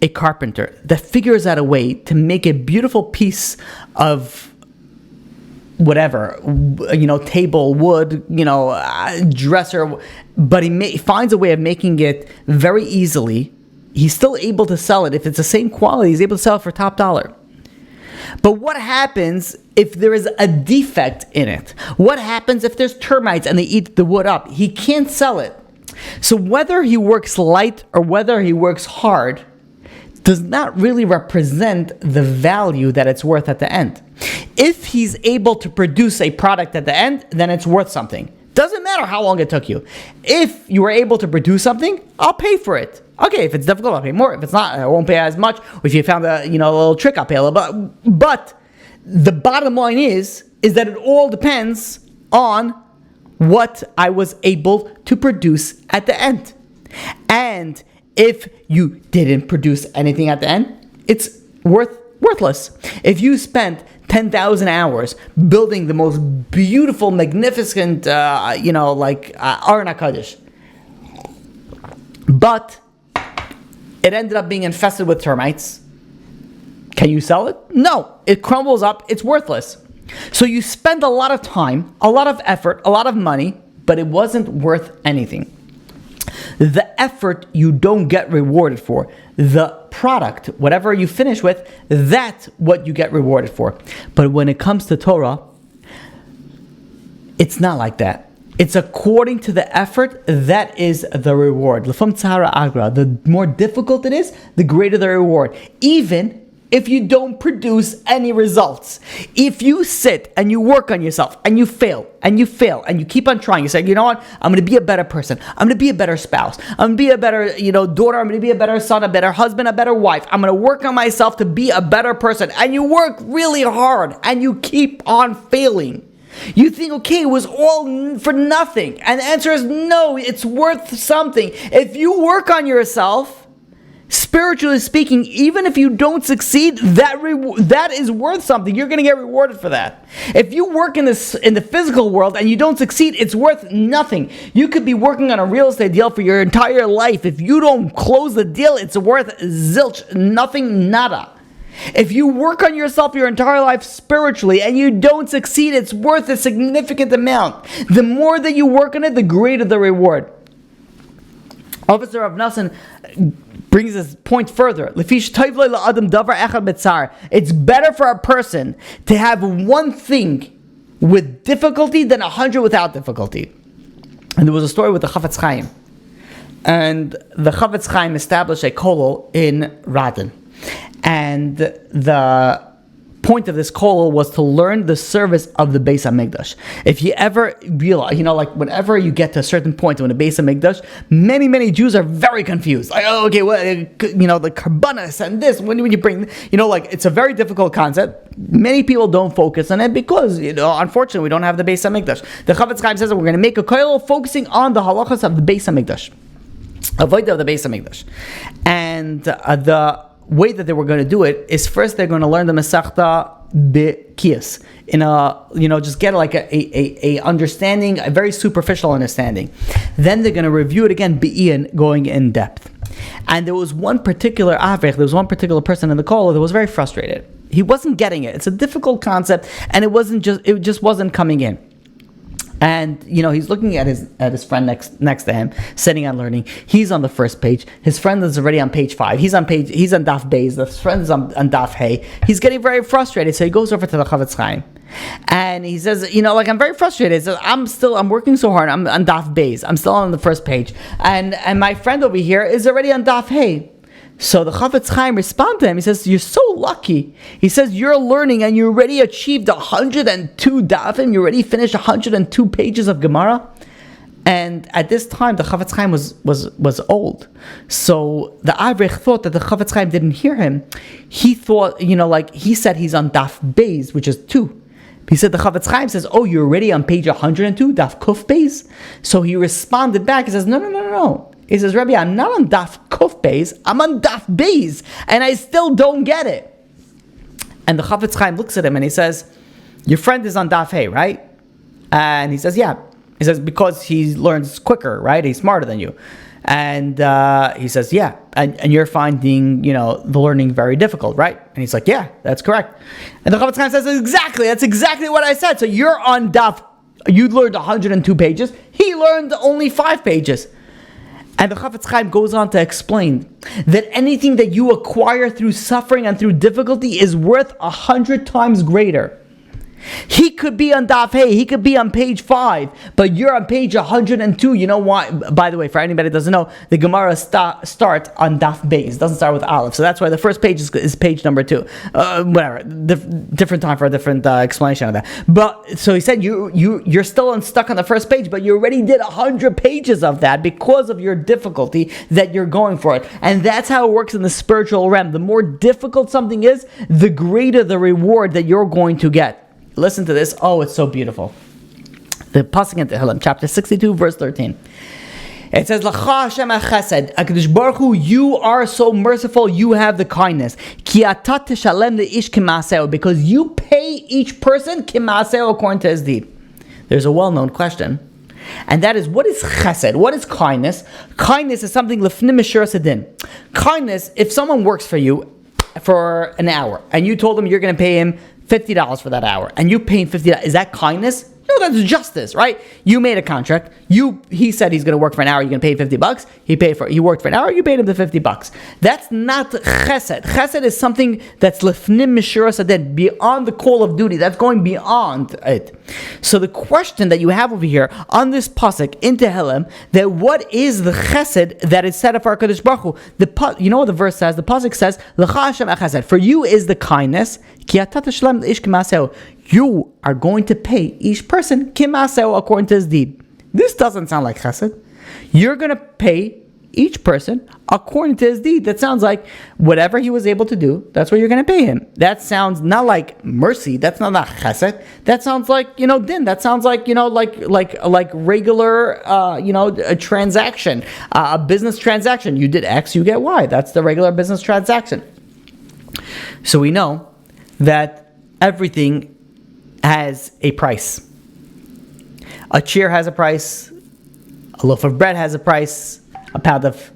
a carpenter that figures out a way to make a beautiful piece of whatever, table, wood, dresser, but he finds a way of making it very easily, he's still able to sell it. If it's the same quality, he's able to sell it for top dollar. But what happens if there is a defect in it? What happens if there's termites and they eat the wood up? He can't sell it. So whether he works light or whether he works hard does not really represent the value that it's worth at the end. If he's able to produce a product at the end, then it's worth something. Doesn't matter how long it took you. If you were able to produce something, I'll pay for it. Okay, if it's difficult, I'll pay more. If it's not, I won't pay as much. Or if you found a little trick, I'll pay a little bit. But the bottom line is that it all depends on what I was able to produce at the end. And if you didn't produce anything at the end, it's worthless. If you spent 10,000 hours building the most beautiful, magnificent, Aron HaKadosh, but it ended up being infested with termites, can you sell it? No. It crumbles up. It's worthless. So you spend a lot of time, a lot of effort, a lot of money, but it wasn't worth anything. The effort you don't get rewarded for. The product, whatever you finish with, that's what you get rewarded for. But when it comes to Torah, it's not like that. It's according to the effort, that is the reward. The more difficult it is, the greater the reward. Even if you don't produce any results. If you sit and you work on yourself and you fail and you keep on trying, you say, you know what, I'm going to be a better person. I'm going to be a better spouse. I'm going to be a better, daughter. I'm going to be a better son, a better husband, a better wife. I'm going to work on myself to be a better person. And you work really hard and you keep on failing. You think, okay, it was all for nothing. And the answer is no, it's worth something. If you work on yourself, spiritually speaking, even if you don't succeed, that is worth something. You're going to get rewarded for that. If you work in the physical world and you don't succeed, it's worth nothing. You could be working on a real estate deal for your entire life. If you don't close the deal, it's worth zilch, nothing, nada. If you work on yourself your entire life spiritually and you don't succeed, it's worth a significant amount. The more that you work on it, the greater the reward. Officer of Nassan brings this point further. It's better for a person to have one thing with difficulty than 100 without difficulty. And there was a story with the Chafetz Chaim. And the Chavetz Chaim established a kollel in Radin. And the point of this kollel was to learn the service of the Beis HaMikdash. If you ever realize, whenever you get to a certain point when the Beis HaMikdash, many Jews are very confused. Like, oh, okay, well, the karbanas and this, when you bring, it's a very difficult concept. Many people don't focus on it because, unfortunately, we don't have the Beis HaMikdash. The Chavetz Chaim says that we're going to make a kollel focusing on the halachas of the Beis HaMikdash. Avodah of the Beis HaMikdash. And the way that they were going to do it is first they're going to learn the Masechta B'Kiyas in just get like a understanding, a very superficial understanding. Then they're going to review it again B'Iyan, going in depth. And there was one particular avrech, there was one particular person in the call that was very frustrated. He wasn't getting it. It's a difficult concept, and it just wasn't coming in. And he's looking at his friend next to him, sitting and learning. He's on the first page. His friend is already on page 5. He's on Daf Beis. The friend is on Daf Hey. He's getting very frustrated, so he goes over to the Chavetz Chaim, and he says, I'm very frustrated. He says, I'm working so hard. I'm on Daf Beis. I'm still on the first page, and my friend over here is already on Daf Hey. So the Chavetz Chaim responds to him. He says, you're so lucky. He says, you're learning and you already achieved 102 dafim. You already finished 102 pages of Gemara. And at this time, the Chavetz Chaim was old. So the Avrech thought that the Chavetz Chaim didn't hear him. He thought, he said he's on Daf Beis, which is 2. He said the Chavetz Chaim says, oh, you're already on page 102, Daf Kuf Beis. So he responded back. He says, no. He says, Rabbi, I'm not on Daf Kuf Beis, I'm on Daf Beis, and I still don't get it. And the Chavetz Chaim looks at him and he says, your friend is on Daf Hey, right? And he says, yeah. He says, because he learns quicker, right? He's smarter than you. And he says, yeah. And you're finding, the learning very difficult, right? And he's like, yeah, that's correct. And the Chavetz Chaim says, that's exactly what I said. So you're on Daf, you learned 102 pages. He learned only 5 pages. And the Chavetz Chaim goes on to explain that anything that you acquire through suffering and through difficulty is worth 100 times greater. He could be on Daf Hey, he could be on page 5, but you're on page 102. You know why? By the way, for anybody that doesn't know, the Gemara starts on Daf Beis. It doesn't start with Aleph. So that's why the first page is page number 2. Whatever. Different time for a different explanation of that. But so he said you're still stuck on the first page, but you already did 100 pages of that because of your difficulty that you're going for it. And that's how it works in the spiritual realm. The more difficult something is, the greater the reward that you're going to get. Listen to this. Oh, it's so beautiful. The pasuk in Tehillim, chapter 62, verse 13. It says, L'cha Hashem chesed, HaKadosh Baruch Hu, you are so merciful, you have the kindness. Ki ata teshalem leish k'maaseo, because you pay each person k'maaseo according to his deed. There's a well-known question, and that is, what is chesed? What is kindness? Kindness is something lefnim mishur sedin. Kindness, if someone works for you for an hour, and you told him you're going to pay him $50 for that hour, and you pay him $50, is that kindness? No, that's justice, right? You made a contract. He said he's going to work for an hour. You're going to pay him $50. He worked for an hour. You paid him the $50. That's not chesed. Chesed is something that's lefnim mishuras adin, beyond the call of duty. That's going beyond it. So the question that you have over here on this pasuk in Tehillim, that what is the chesed that is set up for HaKadosh Baruch Hu? You know what the verse says? The pasuk says, L'cha Hashem chesed. For you is the kindness. Ki ata teshalem leish k'maaseo. You are going to pay each person kimaseo according to his deed. This doesn't sound like chesed. You're going to pay each person according to his deed. That sounds like whatever he was able to do, that's what you're going to pay him. That sounds not like mercy. That's not chesed. That sounds like, din. That sounds like, like regular, a transaction, a business transaction. You did X, you get Y. That's the regular business transaction. So we know that everything has a price. A chair has a price. A loaf of bread has a price. A pound of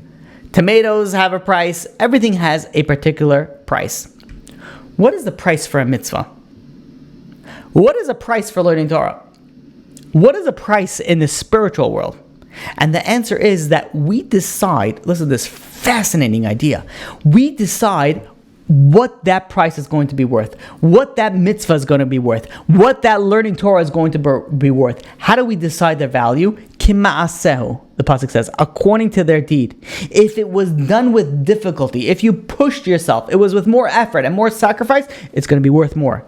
tomatoes have a price. Everything has a particular price. What is the price for a mitzvah? What is a price for learning Torah? What is a price in the spiritual world? And the answer is that we decide, listen to this fascinating idea, we decide what that price is going to be worth, what that mitzvah is going to be worth, what that learning Torah is going to be worth. How do we decide their value? kima'asehu, the pasuk says, according to their deed. If it was done with difficulty, if you pushed yourself, it was with more effort and more sacrifice, it's going to be worth more.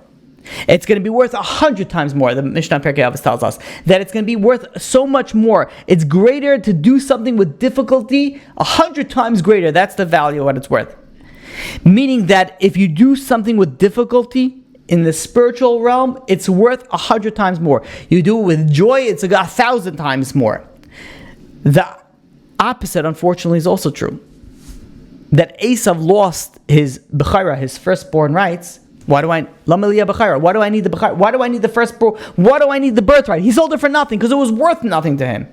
It's going to be worth 100 times more. The Mishnah Perkei Avos tells us that it's going to be worth so much more. It's greater to do something with difficulty, 100 times greater. That's the value of what it's worth. Meaning that if you do something with difficulty in the spiritual realm, it's worth 100 times more. You do it with joy, it's 1,000 times more. The opposite, unfortunately, is also true. That Esav lost his Bechira, his firstborn rights. Why do I need the Bechira? Why do I need the firstborn? Why do I need the birthright? He sold it for nothing because it was worth nothing to him.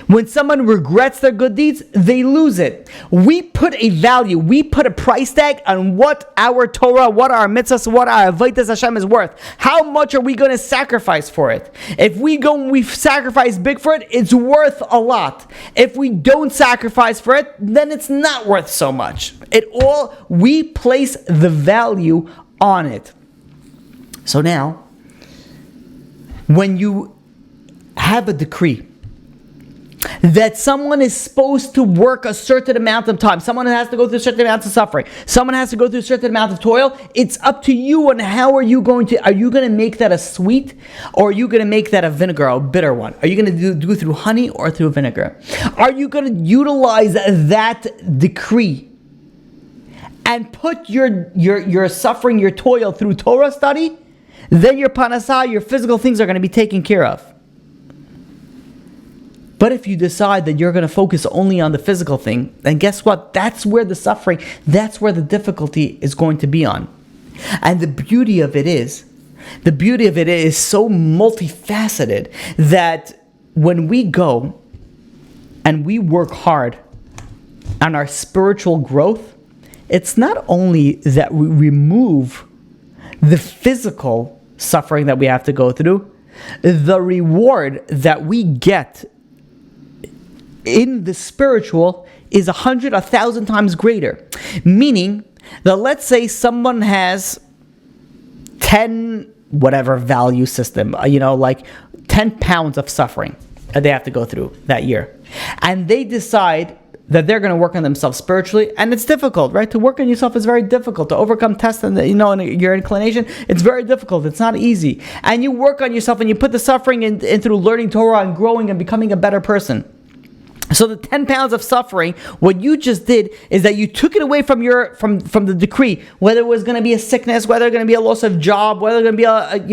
When someone regrets their good deeds, they lose it. We put a value, we put a price tag on what our Torah, what our mitzvahs, what our avodas Hashem is worth. How much are we going to sacrifice for it? If we go and we sacrifice big for it, it's worth a lot. If we don't sacrifice for it, then it's not worth so much. We place the value on it. So now, when you have a decree that someone is supposed to work a certain amount of time, someone has to go through a certain amount of suffering, someone has to go through a certain amount of toil, it's up to you on how are you going to make that a sweet, or are you going to make that a vinegar, a bitter one? Are you going to do it through honey or through vinegar? Are you going to utilize that decree and put your suffering, your toil through Torah study? Then your panasah, your physical things are going to be taken care of. But if you decide that you're going to focus only on the physical thing, then guess what? That's where the suffering, that's where the difficulty is going to be on. And the beauty of it is so multifaceted that when we go and we work hard on our spiritual growth, it's not only that we remove the physical suffering that we have to go through, the reward that we get in the spiritual is 100, 1,000 times greater. Meaning that let's say someone has 10 whatever value system, like 10 pounds of suffering that they have to go through that year. And they decide that they're going to work on themselves spiritually, and it's difficult, right? To work on yourself is very difficult. To overcome tests and your inclination, it's very difficult. It's not easy. And you work on yourself and you put the suffering in through learning Torah and growing and becoming a better person. So the 10 pounds of suffering, what you just did is that you took it away from the decree, whether it was going to be a sickness, whether it was going to be a loss of job, whether it was going to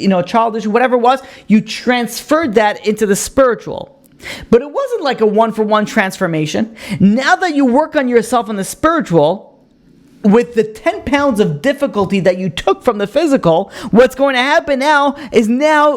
be a child issue, whatever it was, you transferred that into the spiritual. But it wasn't like a one-for-one transformation. Now that you work on yourself in the spiritual, with the 10 pounds of difficulty that you took from the physical, what's going to happen now is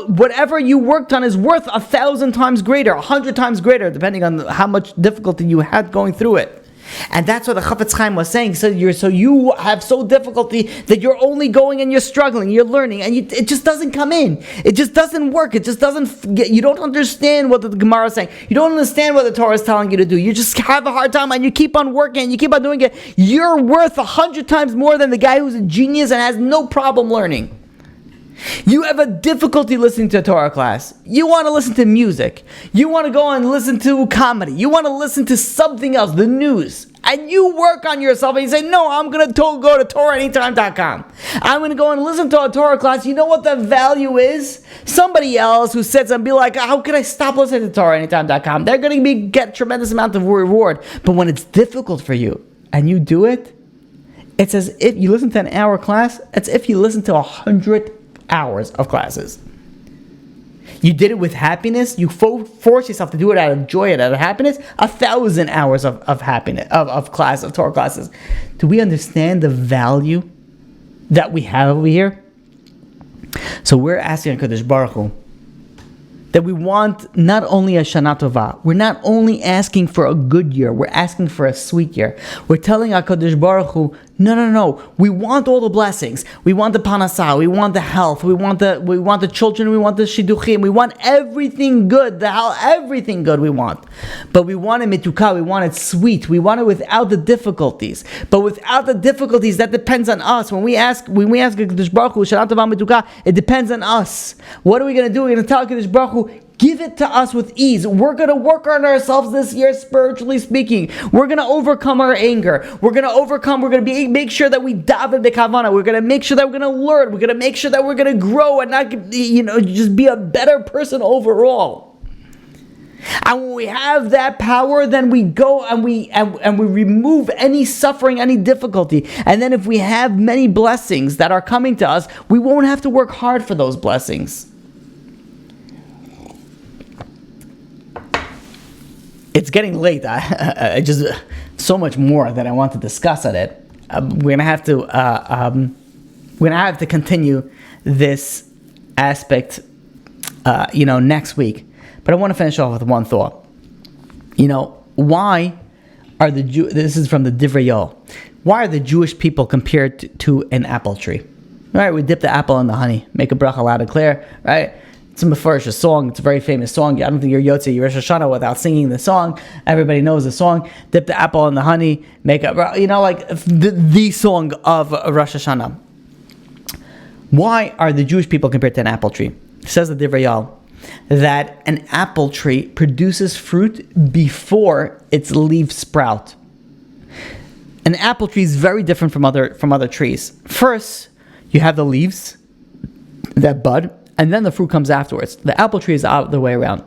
whatever you worked on is worth 1,000 times greater, 100 times greater, depending on how much difficulty you had going through it. And that's what the Chafetz Chaim was saying. So you have so difficulty that you're only going and you're struggling, you're learning, and it just doesn't come in. It just doesn't work. It just doesn't. You don't understand what the Gemara is saying. You don't understand what the Torah is telling you to do. You just have a hard time, and you keep on working, and you keep on doing it. You're worth 100 times more than the guy who's a genius and has no problem learning. You have a difficulty listening to a Torah class. You want to listen to music. You want to go and listen to comedy. You want to listen to something else, the news. And you work on yourself and you say, no, I'm going to go to TorahAnytime.com. I'm going to go and listen to a Torah class. You know what the value is? Somebody else who sits and be like, how can I stop listening to TorahAnytime.com? They're going to get tremendous amount of reward. But when it's difficult for you and you do it, it's as if you listen to an hour class, it's as if you listen to 100 hours of classes. You did it with happiness. You force yourself to do it out of joy and out of happiness. 1,000 hours of happiness of Torah classes. Do we understand the value that we have over here? So we're asking HaKadosh Baruch Hu that we want not only a Shana Tova. We're not only asking for a good year. We're asking for a sweet year. We're telling HaKadosh Baruch Hu, no. We want all the blessings. We want the panasah. We want the health. We want the children. We want the shidduchim. We want everything good. Everything good we want. But we want it mitukah. We want it sweet. We want it without the difficulties. But without the difficulties, that depends on us. When we ask HaKadosh Baruch Hu, Shana Tova mitukah, it depends on us. What are we going to do? We're going to tell HaKadosh Baruch Hu, Give it to us with ease. We're going to work on ourselves this year, spiritually speaking. We're going to overcome our anger. We're going to make sure that we daven b'kavana. We're going to make sure that we're going to learn. We're going to make sure that we're going to grow and not, just be a better person overall. And when we have that power, then we go and we remove any suffering, any difficulty. And then if we have many blessings that are coming to us, we won't have to work hard for those blessings. It's getting late. I just so much more that I want to discuss on it. We're gonna have to continue this aspect, next week. But I want to finish off with one thought. Why are this is from the Divrei Yoel. Why are the Jewish people compared to an apple tree? Right? We dip the apple in the honey, make a bracha loud and clear, right? It's a mefurish song. It's a very famous song. I don't think you're Yotze Rosh Hashana without singing the song. Everybody knows the song. Dip the apple in the honey. Make a, like the song of Rosh Hashana. Why are the Jewish people compared to an apple tree? It says the Divrei Yoel that an apple tree produces fruit before its leaves sprout. An apple tree is very different from other trees. First, you have the leaves that bud, and then the fruit comes afterwards. The apple tree is the other way around.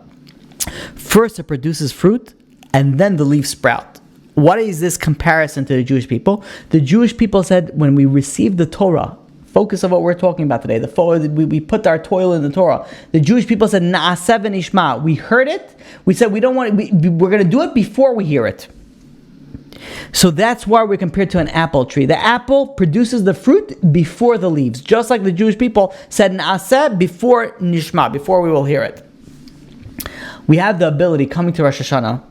First, it produces fruit, and then the leaves sprout. What is this comparison to the Jewish people? The Jewish people said, when we received the Torah, focus of what we're talking about today, we put our toil in the Torah. The Jewish people said, Na'aseh v'nishma. We heard it. We said, we're going to do it before we hear it. So that's why we're compared to an apple tree. The apple produces the fruit before the leaves, just like the Jewish people said Na'aseh before Nishma, before we will hear it. We have the ability, coming to Rosh Hashana,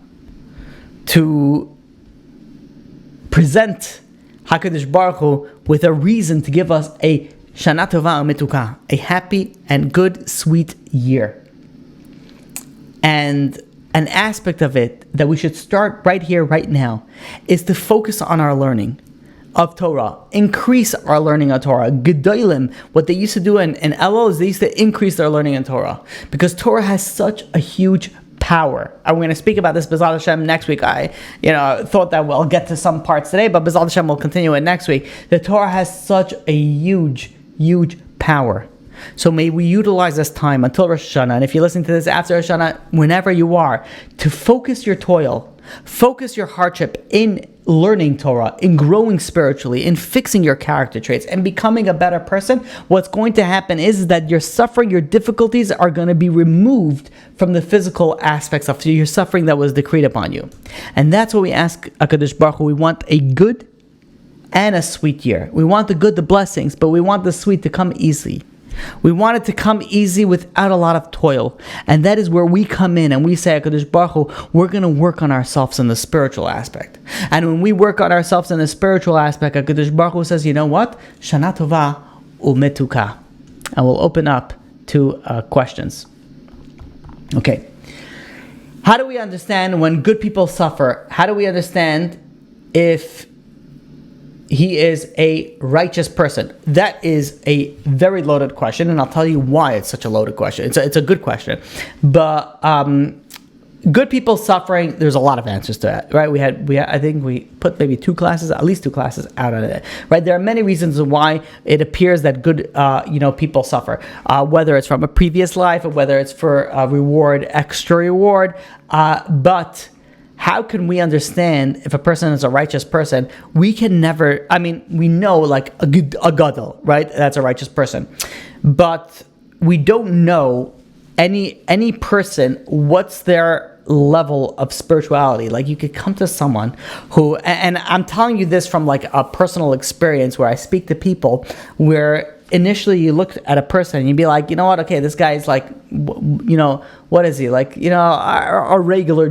to present HaKadosh Baruch Hu with a reason to give us a Shana Tova U'Metuka, a happy and good, sweet year. And an aspect of it that we should start right here, right now, is to focus on our learning of Torah. Increase our learning of Torah. Gedolim, what they used to do in Elul is they used to increase their learning in Torah. Because Torah has such a huge power. I'm going to speak about this B'ezrat Hashem next week. I thought that we'll get to some parts today, but B'ezrat Hashem will continue it next week. The Torah has such a huge, huge power. So may we utilize this time until Rosh Hashanah, and if you're listening to this after Rosh Hashanah, whenever you are, to focus your toil, focus your hardship in learning Torah, in growing spiritually, in fixing your character traits, and becoming a better person. What's going to happen is that your suffering, your difficulties are going to be removed from the physical aspects of your suffering that was decreed upon you. And that's what we ask HaKadosh Baruch Hu. We want a good and a sweet year. We want the good, the blessings, but we want the sweet to come easily. We want it to come easy without a lot of toil. And that is where we come in and we say, HaKadosh Baruch Hu, we're going to work on ourselves in the spiritual aspect. And when we work on ourselves in the spiritual aspect, HaKadosh Baruch Hu says, you know what? Shana Tova U'Metuka. And we'll open up to questions. Okay. How do we understand when good people suffer? How do we understand if he is a righteous person? That is a very loaded question, and I'll tell you why it's such a loaded question. It's a good question, but good people suffering, there's a lot of answers to that, right? We had I think we put maybe at least two classes out on it, right? There are many reasons why it appears that good people suffer, whether it's from a previous life or whether it's for a reward, extra reward, but how can we understand if a person is a righteous person? We can never, we know like a gadol, right? That's a righteous person. But we don't know any person, what's their level of spirituality. Like you could come to someone who, and I'm telling you this from like a personal experience where I speak to people where initially you look at a person and you'd be like, you know what, okay, this guy is like, what is he? Like, a regular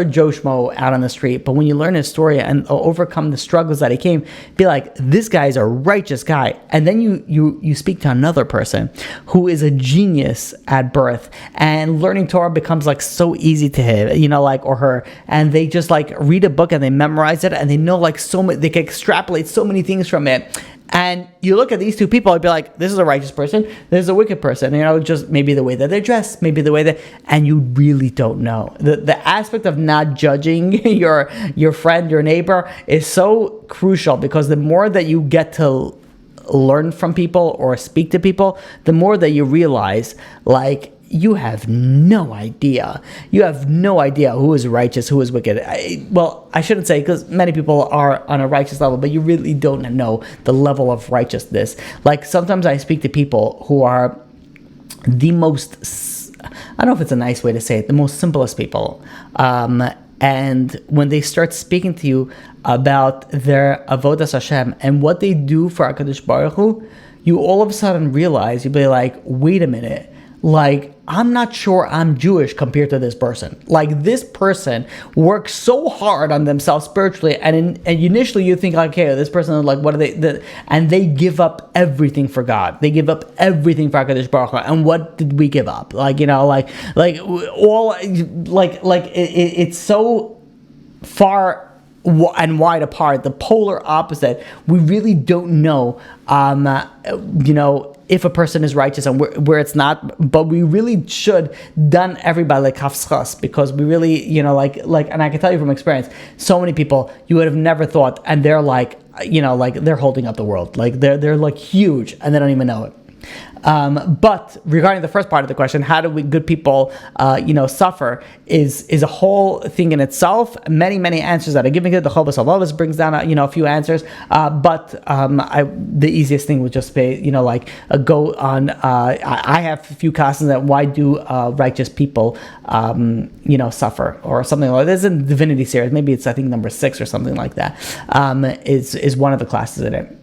Joe Schmo out on the street. But when you learn his story and overcome the struggles that he came, be like, this guy is a righteous guy. And then you speak to another person who is a genius at birth, and learning Torah becomes like so easy to him, or her. And they just like read a book and they memorize it and they know like so many, they can extrapolate so many things from it. And you look at these two people, I'd be like, this is a righteous person, this is a wicked person. Just maybe the way that they dress, maybe the way that, and you really don't know. The aspect of not judging your friend, your neighbor is so crucial, because the more that you get to learn from people or speak to people, the more that you realize, like, you have no idea. You have no idea who is righteous, who is wicked. I shouldn't say, because many people are on a righteous level, but you really don't know the level of righteousness. Like, sometimes I speak to people who are the most, I don't know if it's a nice way to say it, the most simplest people. And when they start speaking to you about their avodas Hashem and what they do for HaKadosh Baruch Hu, you all of a sudden realize, you'll be like, wait a minute. Like, I'm not sure I'm Jewish compared to this person. Like, this person works so hard on themselves spiritually, and initially you think, like, okay, this person, like, what are they? And they give up everything for God. They give up everything for HaKadosh Baruch Hu. And what did we give up? It's so far and wide apart, the polar opposite. We really don't know, if a person is righteous and where it's not, but we really should done everybody like kafschas, because we really, and I can tell you from experience, so many people you would have never thought, and they're like, they're holding up the world, like they're like huge, and they don't even know it. But regarding the first part of the question, how do we good people, suffer, is a whole thing in itself. Many answers that are given here. The Chovos HaLevavos brings down, a few answers. But the easiest thing would just be, go on. I have a few questions that why do righteous people, suffer, or something like this. In Divinity series, maybe it's, I think, number 6 or something like that. Is one of the classes in it.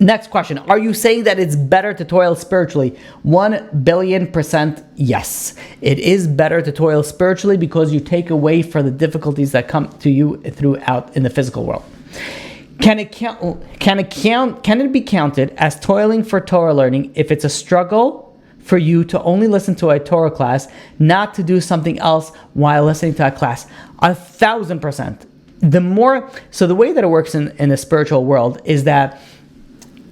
Next question. Are you saying that it's better to toil spiritually? 1,000,000,000% yes. It is better to toil spiritually, because you take away from the difficulties that come to you throughout in the physical world. Can it be counted as toiling for Torah learning if it's a struggle for you to only listen to a Torah class, not to do something else while listening to a class? 1,000%. So the way that it works in the spiritual world is that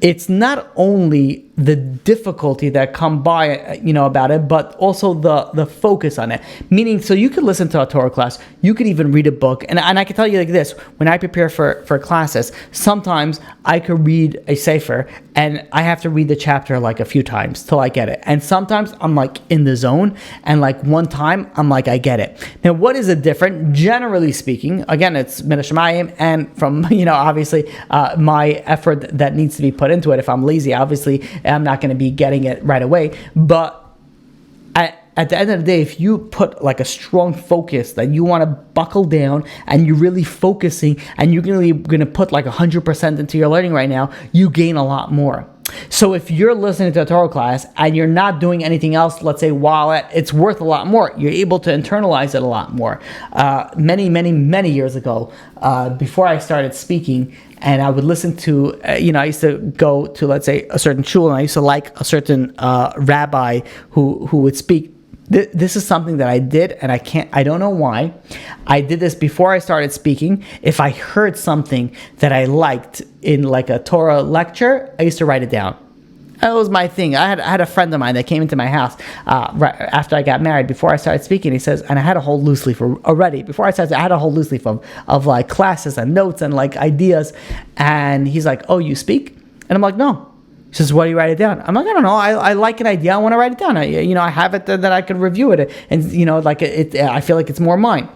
it's not only the difficulty that come by, about it, but also the focus on it. Meaning, so you could listen to a Torah class, you could even read a book, and I can tell you like this: when I prepare for classes, sometimes I could read a sefer, and I have to read the chapter like a few times till I get it. And sometimes I'm like in the zone, and like one time I'm like, I get it. Now, what is it different? Generally speaking, again, it's min hashamayim, and from obviously my effort that needs to be put into it. If I'm lazy, obviously I'm not going to be getting it right away. But at the end of the day, if you put like a strong focus that you want to buckle down and you're really focusing and you're really going to put like 100% into your learning right now, you gain a lot more. So if you're listening to a Torah class and you're not doing anything else, let's say while it's worth a lot more. You're able to internalize it a lot more. Many years ago, before I started speaking, and I would listen to, I used to go to, let's say, a certain shul, and I used to like a certain rabbi who would speak. This is something that I did, and I don't know why. I did this before I started speaking. If I heard something that I liked in like a Torah lecture, I used to write it down. That was my thing. I had a friend of mine that came into my house right after I got married. Before I started speaking, he says, and I had a whole loose leaf already. Before I started, I had a whole loose leaf of like classes and notes and like ideas. And he's like, "Oh, you speak?" And I'm like, "No." He says, "Why do you write it down?" I'm like, "I don't know. I like an idea. I want to write it down. I have it that I could review it, and I feel like it's more mine."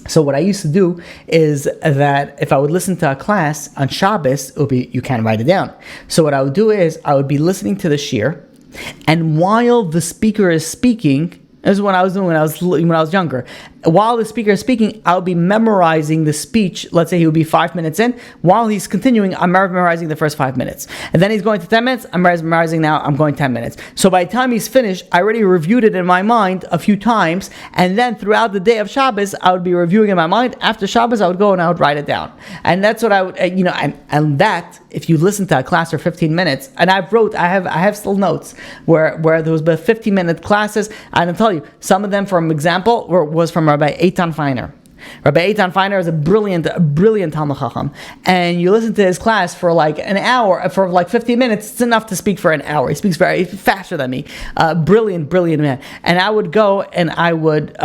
So what I used to do is that if I would listen to a class on Shabbos, it would be, you can't write it down. So what I would do is I would be listening to the shir, and while the speaker is speaking, this is what I was doing when I was younger. While the speaker is speaking, I would be memorizing the speech. Let's say he would be 5 minutes in. While he's continuing, I'm memorizing the first 5 minutes. And then he's going to 10 minutes. I'm memorizing now. I'm going 10 minutes. So by the time he's finished, I already reviewed it in my mind a few times. And then throughout the day of Shabbos, I would be reviewing in my mind. After Shabbos, I would go and I would write it down. And that's what I would, and that, if you listen to a class for 15 minutes, and I have still notes where there was about 15-minute classes. And I'll tell you, some of them, for example, was from Rabbi Eitan Feiner. Rabbi Eitan Feiner is a brilliant Talmud Chacham, and you listen to his class for like an hour, for like 15 minutes. It's enough to speak for an hour. He speaks very faster than me. Brilliant man. And I would go and I would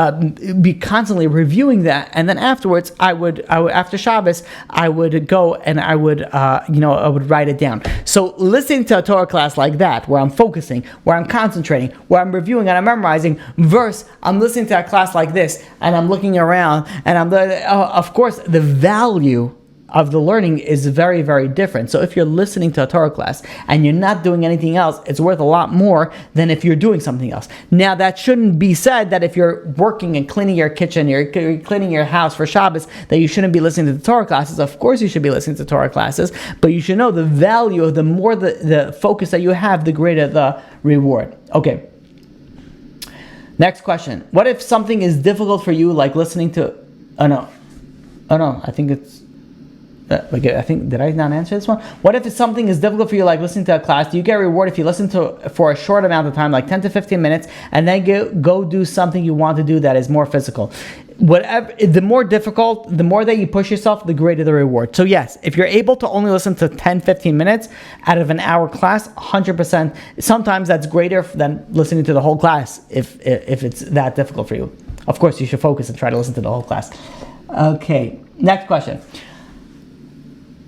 be constantly reviewing that, and then afterwards, I would after Shabbos, I would go and I would write it down. So listening to a Torah class like that, where I'm focusing, where I'm concentrating, where I'm reviewing and I'm memorizing, versus I'm listening to a class like this and I'm looking around. And of course, the value of the learning is very, very different. So if you're listening to a Torah class and you're not doing anything else, it's worth a lot more than if you're doing something else. Now, that shouldn't be said that if you're working and cleaning your kitchen, you're cleaning your house for Shabbos, that you shouldn't be listening to the Torah classes. Of course, you should be listening to Torah classes, but you should know the value of the more the focus that you have, the greater the reward. Okay. Next question. What if something is difficult for you, like listening to... Oh no, I think it's... did I not answer this one? What if something is difficult for you, like listening to a class? Do you get a reward if you listen to for a short amount of time, like 10 to 15 minutes, and then go do something you want to do that is more physical? Whatever, the more difficult, the more that you push yourself, the greater the reward. So yes, if you're able to only listen to 10, 15 minutes out of an hour class, 100%, sometimes that's greater than listening to the whole class if it's that difficult for you. Of course, you should focus and try to listen to the whole class. Okay, next question.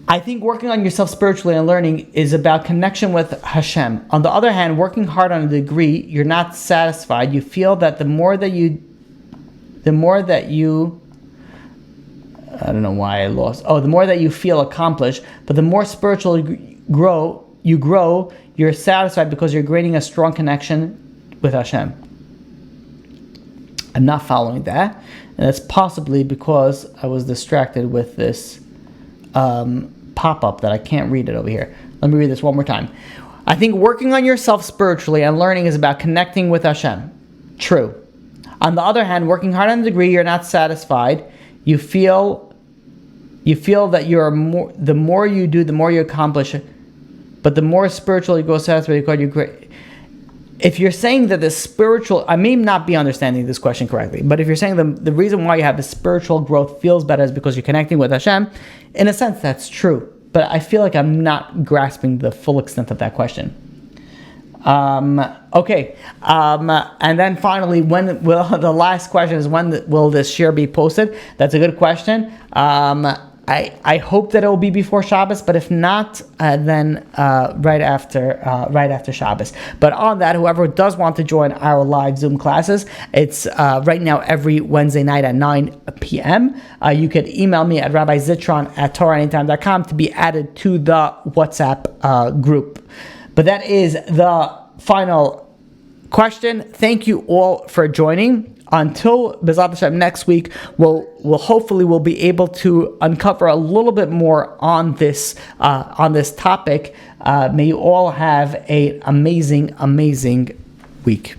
I think working on yourself spiritually and learning is about connection with Hashem. On the other hand, working hard on a degree, you're not satisfied. You feel that the more that you, I don't know why I lost. The more that you feel accomplished, but the more spiritual you grow, you're satisfied because you're gaining a strong connection with Hashem. I'm not following that, and that's possibly because I was distracted with this pop-up that I can't read it over here. Let me read this one more time. I think working on yourself spiritually and learning is about connecting with Hashem. True. On the other hand, working hard on a degree, you're not satisfied. You feel that the more you do, the more you accomplish, but the more spiritual you go, satisfied you're great. If you're saying that the spiritual, I may not be understanding this question correctly, but if you're saying the reason why you have the spiritual growth feels better is because you're connecting with Hashem, in a sense that's true. But I feel like I'm not grasping the full extent of that question. Okay. And then finally, the last question is, when will this share be posted? That's a good question. I hope that it will be before Shabbos, but if not, then right after Shabbos. But on that, whoever does want to join our live Zoom classes, it's right now every Wednesday night at 9 p.m. You could email me at rabbizitron@torahanytime.com to be added to the WhatsApp group. But that is the final question. Thank you all for joining. Until B'ezrat Hashem next week, we'll hopefully be able to uncover a little bit more on this topic. May you all have an amazing week.